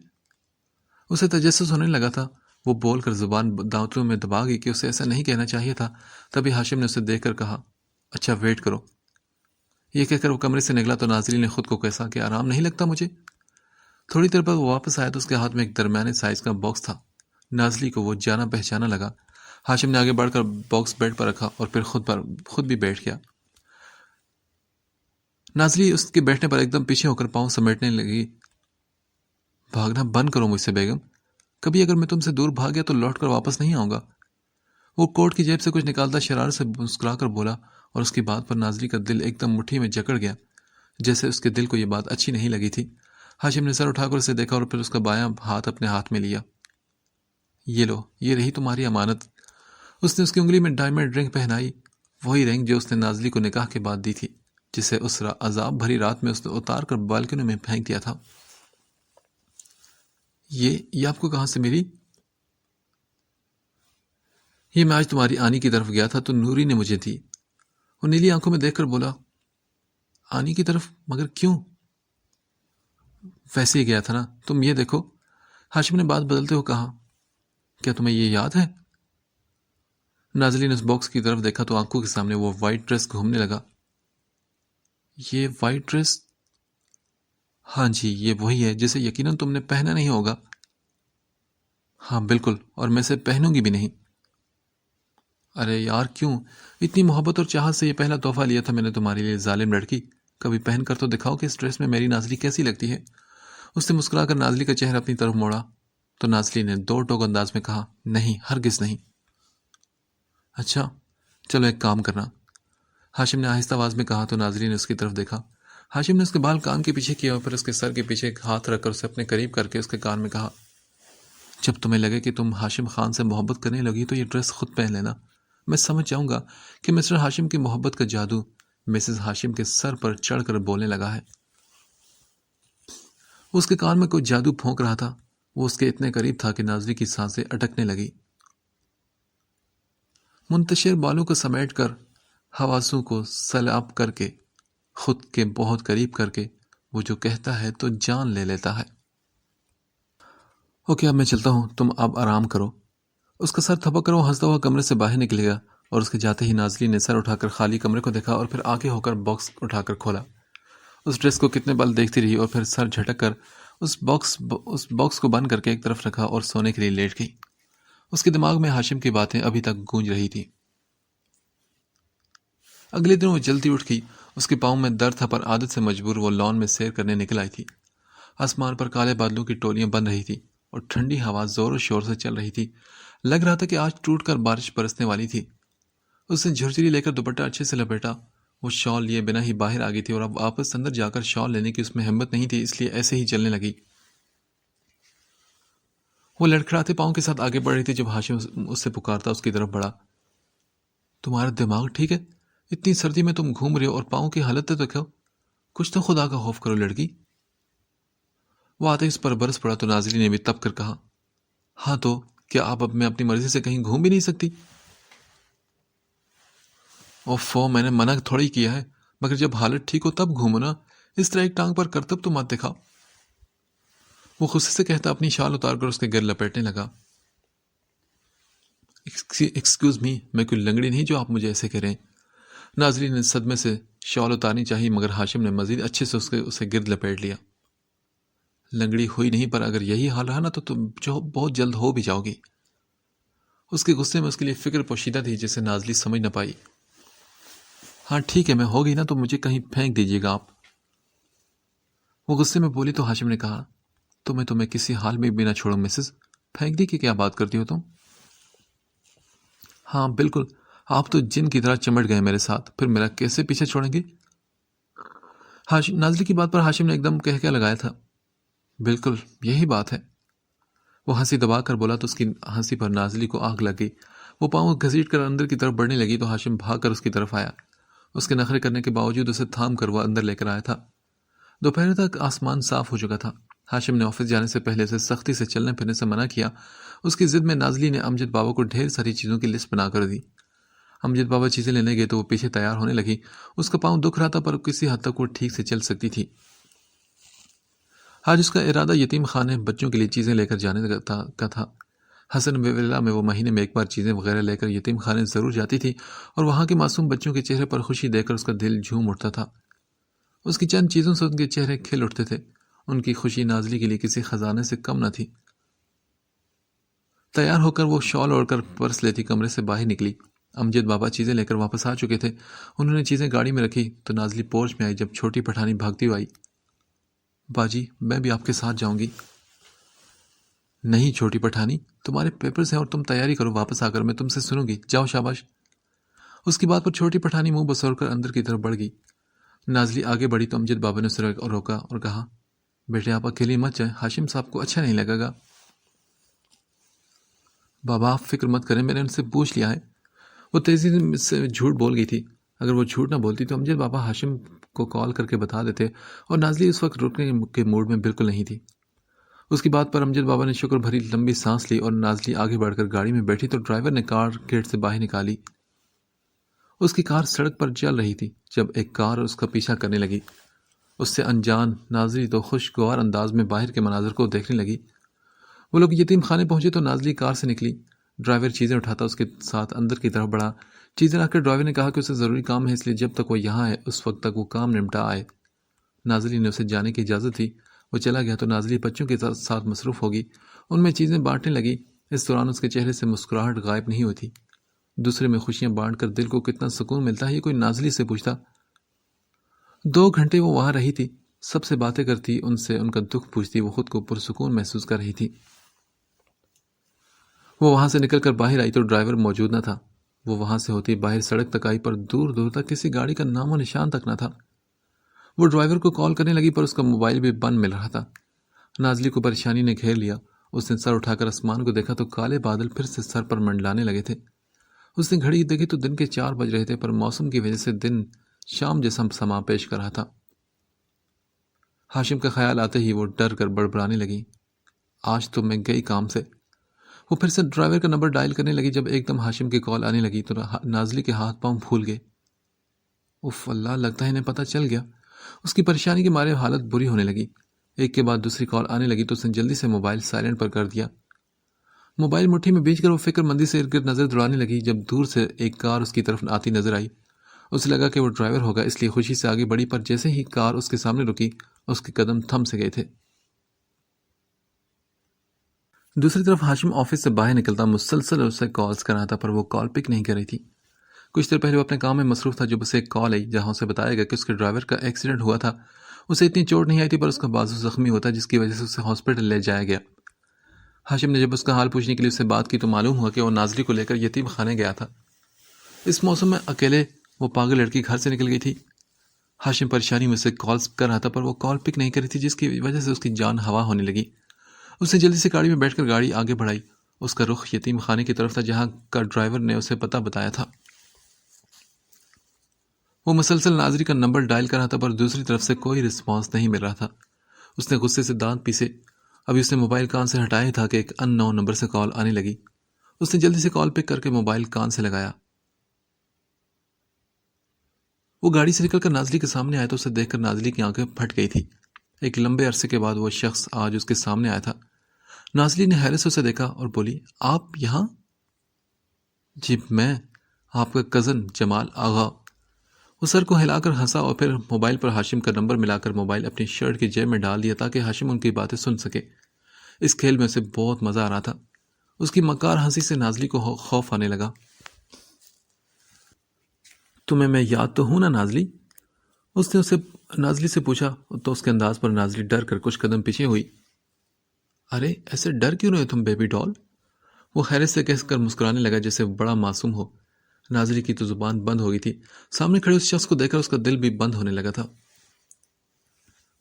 اسے تجسس ہونے لگا تھا۔ وہ بول کر زبان دانتوں میں دبا گئی کہ اسے ایسا نہیں کہنا چاہیے تھا۔ تبھی ہاشم نے اسے دیکھ کر کہا، اچھا ویٹ کرو۔ یہ کہہ کر وہ کمرے سے نکلا تو نازلی نے خود کو کیسا کہ آرام نہیں لگتا مجھے۔ تھوڑی دیر بعد وہ واپس آیا تو اس کے ہاتھ میں ایک درمیانے سائز کا باکس تھا۔ نازلی کو وہ جانا پہچانا لگا۔ ہاشم نے آگے بڑھ کر باکس بیڈ پر رکھا اور پھر خود بھی بیٹھ گیا۔ نازلی اس کے بیٹھنے پر ایک دم پیچھے ہو کر پاؤں سمیٹنے لگی۔ بھاگنا بند کرو مجھ سے بیگم، کبھی اگر میں تم سے دور بھاگ گیا تو لوٹ کر واپس نہیں آؤں گا۔ وہ کوٹ کی جیب سے کچھ نکالتا شرارت سے مسکرا کر بولا، اور اس کی بات پر نازلی کا دل ایک دم مٹھی میں جکڑ گیا، جیسے اس کے دل کو یہ بات اچھی نہیں لگی تھی۔ ہاشم نے سر اٹھا کر اسے دیکھا اور پھر اس کا بایاں ہاتھ اپنے ہاتھ میں لیا۔ یہ لو، یہ رہی تمہاری امانت۔ اس نے اس کی انگلی میں ڈائمنڈ رنگ پہنائی، وہی رنگ جو اس نے نازلی کو نکاح کے بعد دی تھی، جسے اس عذاب بھری رات میں اس نے اتار کر بالکنی میں پھینک دیا تھا۔ یہ آپ کو کہاں سے ملی؟ یہ میں آج تمہاری آنی کی طرف گیا تھا تو نوری نے مجھے دی۔ وہ نیلی آنکھوں میں دیکھ کر بولا، آنی کی طرف؟ مگر کیوں؟ ویسے ہی گیا تھا نا، تم یہ دیکھو۔ ہاشم نے بات بدلتے ہوئے کہا، کیا تمہیں یہ یاد ہے؟ نازلی نے اس باکس کی طرف دیکھا تو آنکھوں کے سامنے وہ وائٹ ڈریس گھومنے لگا۔ یہ وائٹ ڈریس؟ ہاں جی، یہ وہی ہے جسے یقیناً تم نے پہنا نہیں ہوگا۔ ہاں بالکل، اور میں اسے پہنوں گی بھی نہیں۔ ارے یار کیوں؟ اتنی محبت اور چاہت سے یہ پہلا تحفہ لیا تھا میں نے تمہارے لیے، ظالم لڑکی۔ کبھی پہن کر تو دکھاؤ کہ اس ڈریس میں میری نازلی کیسی لگتی ہے۔ اس نے مسکرا کر نازلی کا چہرہ اپنی طرف موڑا تو نازلی نے دو ٹوک انداز میں کہا، نہیں ہرگز نہیں۔ اچھا چلو ایک کام کرنا، ہاشم نے آہستہ آواز میں کہا تو نازلی نے اس کی طرف دیکھا۔ ہاشم نے اس کے بال کان کے پیچھے کیا اور پھر اس کے سر کے پیچھے ایک ہاتھ رکھ کر اسے اپنے قریب کر کے اس کے کان میں کہا، جب تمہیں لگے کہ تم ہاشم خان سے محبت کرنے لگی تو یہ ڈریس خود پہن لینا۔ میں سمجھ جاؤں گا کہ مسٹر ہاشم کی محبت کا جادو مسز ہاشم کے سر پر چڑھ کر بولنے لگا ہے۔ اس کے کان میں کوئی جادو پھونک رہا تھا۔ وہ اس کے اتنے قریب تھا کہ نازلی کی سانسیں اٹکنے لگی۔ منتشر بالوں کو سمیٹ کر، حواسوں کو سلاب کر کے، خود کے بہت قریب کر کے، وہ جو کہتا ہے تو جان لے لیتا ہے۔ اوکے اب میں چلتا ہوں، تم اب آرام کرو۔ اس کا سر تھپک کر وہ ہنستا ہوا کمرے سے باہر نکل گیا اور اس کے جاتے ہی نازلی نے سر اٹھا کر خالی کمرے کو دیکھا اور پھر آگے ہو کر باکس اٹھا کر کھولا۔ اس ڈریس کو کتنے پل دیکھتی رہی اور پھر سر جھٹک کر اس باکس کو بند کر کے ایک طرف رکھا اور سونے کے لیے لیٹ گئی۔ اس کے دماغ میں ہاشم کی باتیں ابھی تک گونج رہی تھی۔ اگلے دن وہ جلدی اٹھ گئی۔ اس کے پاؤں میں درد تھا پر عادت سے مجبور وہ لان میں سیر کرنے نکل آئی تھی۔ آسمان پر کالے بادلوں کی ٹولیاں بن رہی تھی اور ٹھنڈی ہوا زور و شور سے چل رہی تھی۔ لگ رہا تھا کہ آج ٹوٹ کر بارش برسنے والی تھی۔ اس نے جھرجھری لے کر دوپٹہ اچھے سے لپیٹا۔ وہ شال لیے بنا ہی باہر آ گئی تھی اور اب واپس اندر جا کر شال لینے کی اس میں ہمت نہیں تھی، اس لیے ایسے ہی چلنے لگی۔ وہ لڑکھڑاتے پاؤں کے ساتھ آگے بڑھ رہی تھی جب ہاشم اس سے پکارتا اس کی طرف بڑھا۔ تمہارا دماغ ٹھیک ہے؟ اتنی سردی میں تم گھوم رہے ہو اور پاؤں کی حالت تو دیکھو، کچھ تو خدا کا خوف کرو لڑکی۔ وہ آتے اس پر برس پڑا تو نازلی نے بھی تب کر کہا، ہاں تو کیا آپ اب میں اپنی مرضی سے کہیں گھوم بھی نہیں سکتی؟ اوفو، میں نے منع تھوڑی کیا ہے، مگر جب حالت ٹھیک ہو تب گھومو نا، اس طرح ایک ٹانگ پر کرتب تو مت دکھاؤ۔ وہ غصے سے کہتا اپنی شال اتار کر اس کے گر لپیٹنے لگا۔ ایکسکیوز می، میں کوئی لنگڑی نہیں جو آپ مجھے ایسے کہہ رہے ہیں۔ نازلی نے صدمے سے شال اتارنی چاہی مگر ہاشم نے مزید اچھے سے اسے گرد لپیٹ لیا۔ لنگڑی ہوئی نہیں، پر اگر یہی حال رہا نا تو تم جو بہت جلد ہو بھی جاؤ گی۔ اس کے غصے میں اس کے لیے فکر پوشیدہ تھی جسے نازلی سمجھ نہ پائی۔ ہاں ٹھیک ہے، میں ہوگی نا تو مجھے کہیں پھینک دیجیے گا آپ۔ وہ غصے میں بولی تو ہاشم نے کہا، تمہیں کسی حال میں بھی نہ چھوڑو مسز، پھینک دی کہ کیا بات کرتی ہو تم؟ ہاں بالکل، آپ تو جن کی طرح چمٹ گئے میرے ساتھ، پھر میرا کیسے پیچھے چھوڑیں گے؟ نازلی کی بات پر ہاشم نے ایک دم کہہ کے لگایا تھا، بالکل یہی بات ہے۔ وہ ہنسی دبا کر بولا تو اس کی ہنسی پر نازلی کو آگ لگ گئی۔ وہ پاؤں گھسیٹ کر اندر کی طرف بڑھنے لگی تو ہاشم بھاگ کر اس کی طرف آیا۔ اس کے نخرے کرنے کے باوجود اسے تھام کر وہ اندر لے کر آیا تھا۔ دوپہر تک آسمان صاف ہو چکا تھا۔ ہاشم نے آفس جانے سے پہلے اسے سختی سے چلنے پھرنے سے منع کیا۔ اس کی ضد میں نازلی نے امجد بابا کو ڈھیر ساری چیزوں کی لسٹ بنا کر دی۔ امجد بابا چیزیں لینے گئے تو وہ پیچھے تیار ہونے لگی۔ اس کا پاؤں دکھ رہا تھا پر کسی حد تک وہ ٹھیک سے چل سکتی تھی۔ آج اس کا ارادہ یتیم خانے بچوں کے لیے چیزیں لے کر جانے کا تھا۔ حسن ویلا میں وہ مہینے میں ایک بار چیزیں وغیرہ لے کر یتیم خانے ضرور جاتی تھی اور وہاں کے معصوم بچوں کے چہرے پر خوشی دیکھ کر اس کا دل جھوم اٹھتا تھا۔ اس کی چند چیزوں سے ان کے چہرے کھل اٹھتے تھے۔ ان کی خوشی نازلی کے لیے کسی خزانے سے کم نہ تھی۔ تیار ہو کر وہ شال اوڑھ کر پرس لیتی کمرے سے باہر نکلی۔ امجد بابا چیزیں لے کر واپس آ چکے تھے۔ انہوں نے چیزیں گاڑی میں رکھی تو نازلی پورچ میں آئی جب چھوٹی پٹھانی بھاگتی ہوئی آئی۔ باجی میں بھی آپ کے ساتھ جاؤں گی۔ نہیں چھوٹی پٹھانی، تمہارے پیپرز ہیں اور تم تیاری کرو، واپس آ کر میں تم سے سنوں گی، جاؤ شاباش۔ اس کی بات پر چھوٹی پٹھانی منہ بسور کر اندر کی طرف بڑھ گئی۔ نازلی آگے بڑھی تو امجد بابا نے اسے روکا اور کہا، بیٹے آپ اکیلی مت جائیں، ہاشم صاحب کو اچھا نہیں لگے گا۔ بابا آپ فکر مت کریں، میں نے ان سے پوچھ لیا ہے۔ وہ تیزی سے جھوٹ بول گئی تھی۔ اگر وہ جھوٹ نہ بولتی تو امجد بابا ہاشم کو کال کر کے بتا دیتے، اور نازلی اس وقت رکنے کے موڈ میں بالکل نہیں تھی۔ اس کی بات پر امجد بابا نے شکر بھری لمبی سانس لی اور نازلی آگے بڑھ کر گاڑی میں بیٹھی تو ڈرائیور نے کار گیٹ سے باہر نکالی۔ اس کی کار سڑک پر چل رہی تھی جب ایک کار اس کا پیچھا کرنے لگی۔ اس سے انجان نازلی تو خوشگوار انداز میں باہر کے مناظر کو دیکھنے لگی۔ وہ لوگ یتیم خانے پہنچے تو نازلی کار سے نکلی۔ ڈرائیور چیزیں اٹھاتا اس کے ساتھ اندر کی طرف بڑھا۔ چیزیں رکھ کر ڈرائیور نے کہا کہ اسے ضروری کام ہے، اس لیے جب تک وہ یہاں ہے اس وقت تک وہ کام نمٹا آئے۔ نازلی نے اسے جانے کی اجازت دی۔ وہ چلا گیا تو نازلی بچوں کے ساتھ مصروف ہوگی، ان میں چیزیں بانٹنے لگی۔ اس دوران اس کے چہرے سے مسکراہٹ غائب نہیں ہوتی۔ دوسرے میں خوشیاں بانٹ کر دل کو کتنا سکون ملتا ہے، یہ کوئی نازلی سے پوچھتا۔ 2 گھنٹے وہ وہاں رہی تھی، سب سے باتیں کرتی، ان سے ان کا دکھ پوچھتی، وہ خود کو پرسکون محسوس کر رہی تھی۔ وہ وہاں سے نکل کر باہر آئی تو ڈرائیور موجود نہ تھا۔ وہ وہاں سے ہوتی باہر سڑک تک آئی پر دور دور تک کسی گاڑی کا نام و نشان تک نہ تھا۔ وہ ڈرائیور کو کال کرنے لگی پر اس کا موبائل بھی بند مل رہا تھا۔ نازلی کو پریشانی نے گھیر لیا۔ اس نے سر اٹھا کر آسمان کو دیکھا تو کالے بادل پھر سے سر پر منڈلانے لگے تھے۔ اس نے گھڑی دیکھی تو دن کے 4 بج رہے تھے پر موسم کی وجہ سے دن شام جیسا سما پیش کر رہا تھا۔ ہاشم کا خیال آتے ہی وہ ڈر کر بڑبڑانے لگی، آج تو میں گئی کام سے۔ وہ پھر سے ڈرائیور کا نمبر ڈائل کرنے لگی۔ جب ایک دم ہاشم کی کال آنے لگی تو نازلی کے ہاتھ پاؤں پھول گئے۔ اف اللہ، لگتا ہے انہیں پتہ چل گیا۔ اس کی پریشانی کے مارے حالت بری ہونے لگی۔ ایک کے بعد دوسری کال آنے لگی تو اس نے جلدی سے موبائل سائلنٹ پر کر دیا۔ موبائل مٹھی میں بیچ کر وہ فکر مندی سے ارد گرد نظر دوڑانے لگی جب دور سے ایک کار اس کی طرف آتی نظر آئی۔ اسے لگا کہ وہ ڈرائیور ہوگا، اس لیے خوشی سے آگے بڑھی پر جیسے ہی کار اس کے سامنے رکی اس کے قدم تھم سے گئے تھے۔ دوسری طرف ہاشم آفس سے باہر نکلتا مسلسل اسے کالز کر رہا تھا پر وہ کال پک نہیں کر رہی تھی۔ کچھ دیر پہلے وہ اپنے کام میں مصروف تھا جب اسے ایک کال آئی جہاں اسے بتایا گیا کہ اس کے ڈرائیور کا ایکسیڈنٹ ہوا تھا۔ اسے اتنی چوٹ نہیں آئی تھی پر اس کا بازو زخمی ہوتا جس کی وجہ سے اسے ہاسپٹل لے جایا گیا۔ ہاشم نے جب اس کا حال پوچھنے کے لیے اس سے بات کی تو معلوم ہوا کہ وہ نازلی کو لے کر یتیم خانے گیا تھا۔ اس موسم میں اکیلے وہ پاگل لڑکی گھر سے نکل گئی تھی۔ ہاشم پریشانی میں اسے کالز کر رہا تھا پر وہ کال پک نہیں کر رہی تھی جس کی وجہ سے اس کی جان ہوا ہونے لگی۔ اس نے جلدی سے گاڑی میں بیٹھ کر گاڑی آگے بڑھائی۔ اس کا رخ یتیم خانے کی طرف تھا جہاں کا ڈرائیور نے اسے پتہ بتایا تھا۔ وہ مسلسل ناظری کا نمبر ڈائل کر رہا تھا پر دوسری طرف سے کوئی رسپانس نہیں مل رہا تھا۔ اس نے غصے سے دانت پیسے۔ ابھی اس نے موبائل کان سے ہٹایا تھا کہ ایک ان نون نمبر سے کال آنے لگی۔ اس نے جلدی سے کال پک کر کے موبائل کان سے لگایا۔ وہ گاڑی سے نکل کر نازلی کے سامنے آیا تو اسے دیکھ کر نازلی کی آنکھیں پھٹ گئی تھی۔ ایک لمبے عرصے کے بعد وہ شخص آج اس کے سامنے آیا تھا۔ نازلی نے حیرت سے اسے دیکھا اور بولی، آپ یہاں؟ جی میں، آپ کا کزن جمال آغا۔ وہ سر کو ہلا کر ہنسا اور پھر موبائل پر ہاشم کا نمبر ملا کر موبائل اپنی شرٹ کی جیب میں ڈال دیا تاکہ ہاشم ان کی باتیں سن سکے۔ اس کھیل میں اسے بہت مزہ آ رہا تھا۔ اس کی مکار ہنسی سے نازلی کو خوف آنے لگا۔ تمہیں میں یاد تو ہوں نا نازلی؟ اس نے اسے نازلی سے پوچھا تو اس کے انداز پر نازلی ڈر کر کچھ قدم پیچھے ہوئی۔ ارے ایسے ڈر کیوں رہے تم بیبی ڈال؟ وہ خیرت سے کہہ کر مسکرانے لگا جیسے بڑا معصوم ہو۔ نازلی کی تو زبان بند ہو گئی تھی۔ سامنے کھڑے اس شخص کو دیکھ کر اس کا دل بھی بند ہونے لگا تھا۔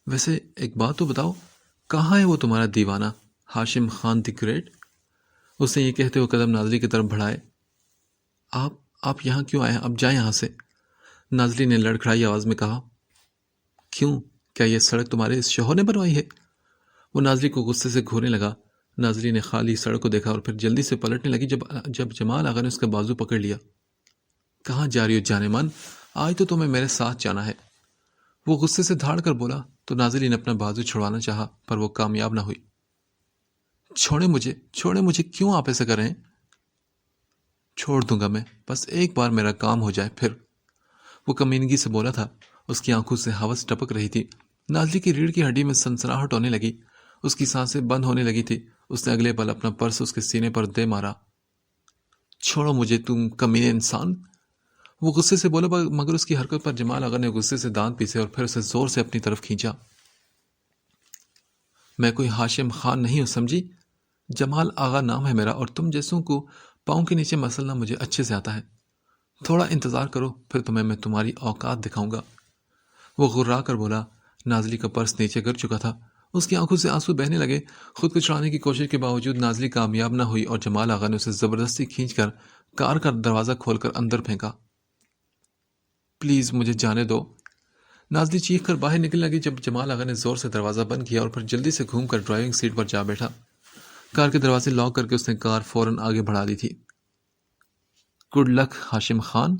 ویسے ایک بات تو بتاؤ، کہاں ہے وہ تمہارا دیوانہ ہاشم خان دی گریٹ؟ اس نے یہ کہتے ہوئے قدم نازلی کی طرف بڑھائے۔ آپ آپ یہاں کیوں آئے ہیں؟ اب جائیں یہاں سے، نازلی نے لڑکھڑائی آواز میں کہا۔ کیوں؟ کیا یہ سڑک تمہارے اس شوہر نے بنوائی ہے؟ وہ نازلی کو غصے سے گھورنے لگا۔ نازلی نے خالی سڑک کو دیکھا اور پھر جلدی سے پلٹنے لگی جب جمال آغا نے اس کا بازو پکڑ لیا۔ کہاں جا رہی ہو جانے من؟ آج تو تمہیں میرے ساتھ جانا ہے، وہ غصے سے دھاڑ کر بولا تو نازلی نے اپنا بازو چھڑوانا چاہا پر وہ کامیاب نہ ہوئی۔ چھوڑے مجھے، کیوں آپ ایسا کر رہے ہیں؟ چھوڑ دوں گا میں، بس ایک بار میرا کام ہو جائے پھر، وہ کمینگی سے بولا تھا۔ اس کی آنکھوں سے ہوس ٹپک رہی تھی۔ نازلی کی ریڑھ کی ہڈی میں سنسناہٹ ہونے لگی، اس کی سانسیں بند ہونے لگی تھی۔ اس نے اگلے پل اپنا پرس اس کے سینے پر دے مارا۔ چھوڑو مجھے تم کمینے انسان، وہ غصے سے بولا، مگر اس کی حرکت پر جمال آغا نے غصے سے دانت پیسے اور پھر اسے زور سے اپنی طرف کھینچا۔ میں کوئی ہاشم خان نہیں ہوں، سمجھی؟ جمال آغا نام ہے میرا، اور تم جیسوں کو پاؤں کے نیچے مسلنا مجھے اچھے سے آتا ہے۔ تھوڑا انتظار کرو، پھر تمہیں میں تمہاری اوقات دکھاؤں گا، وہ غرا کر بولا۔ نازلی کا پرس نیچے گر چکا تھا، اس کی آنکھوں سے آنسو بہنے لگے۔ خود کو چھڑانے کی کوشش کے باوجود نازلی کامیاب نہ ہوئی اور جمال آغا نے اسے زبردستی کھینچ کر کار کا دروازہ کھول کر اندر پھینکا۔ پلیز مجھے جانے دو، نازلی چیخ کر باہر نکلنے لگی جب جمال آغا نے زور سے دروازہ بند کیا اور پھر جلدی سے گھوم کر ڈرائیونگ سیٹ پر جا بیٹھا۔ کار کے دروازے لاک کر کے اس نے کار فوراً آگے بڑھا دی تھی۔ گڈ لک ہاشم خان،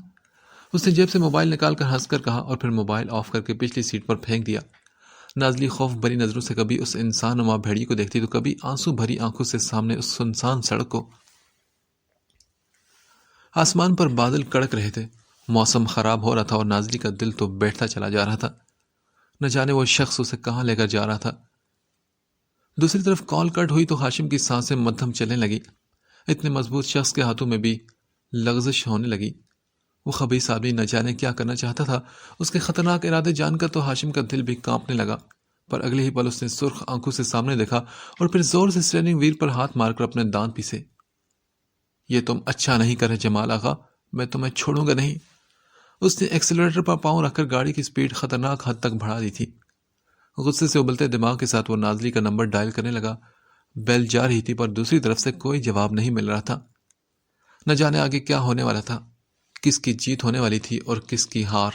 اس نے جیب سے موبائل نکال کر ہنس کر کہا اور پھر موبائل آف کر کے پچھلی سیٹ پر پھینک دیا۔ نازلی خوف بھری نظروں سے کبھی اس انسان نما بھیڑی کو دیکھتی تو کبھی آنسو بھری آنکھوں سے سامنے اس سنسان سڑک کو۔ آسمان پر بادل کڑک رہے تھے، موسم خراب ہو رہا تھا اور نازلی کا دل تو بیٹھتا چلا جا رہا تھا۔ نہ جانے وہ شخص اسے کہاں لے کر جا رہا تھا۔ دوسری طرف کال کٹ ہوئی تو ہاشم کی سانسیں مدھم چلنے لگی۔ اتنے مضبوط شخص کے ہاتھوں میں بھی لغزش ہونے لگی۔ وہ خبیث آدمی نہ جانے کیا کرنا چاہتا تھا۔ اس کے خطرناک ارادے جان کر تو ہاشم کا دل بھی کانپنے لگا، پر اگلے ہی پل اس نے سرخ آنکھوں سے سامنے دیکھا اور پھر زور سے اسٹیئرنگ وہیل پر ہاتھ مار کر اپنے دانت پیسے۔ یہ تم اچھا نہیں کرے جمال آغا، میں تمہیں چھوڑوں گا نہیں۔ اس نے ایکسیلریٹر پر پاؤں رکھ کر گاڑی کی سپیڈ خطرناک حد تک بڑھا دی تھی۔ غصے سے ابلتے دماغ کے ساتھ وہ نازلی کا نمبر ڈائل کرنے لگا۔ بیل جا رہی تھی پر دوسری طرف سے کوئی جواب نہیں مل رہا تھا۔ نہ جانے آگے کیا ہونے والا تھا، کس کی جیت ہونے والی تھی اور کس کی ہار۔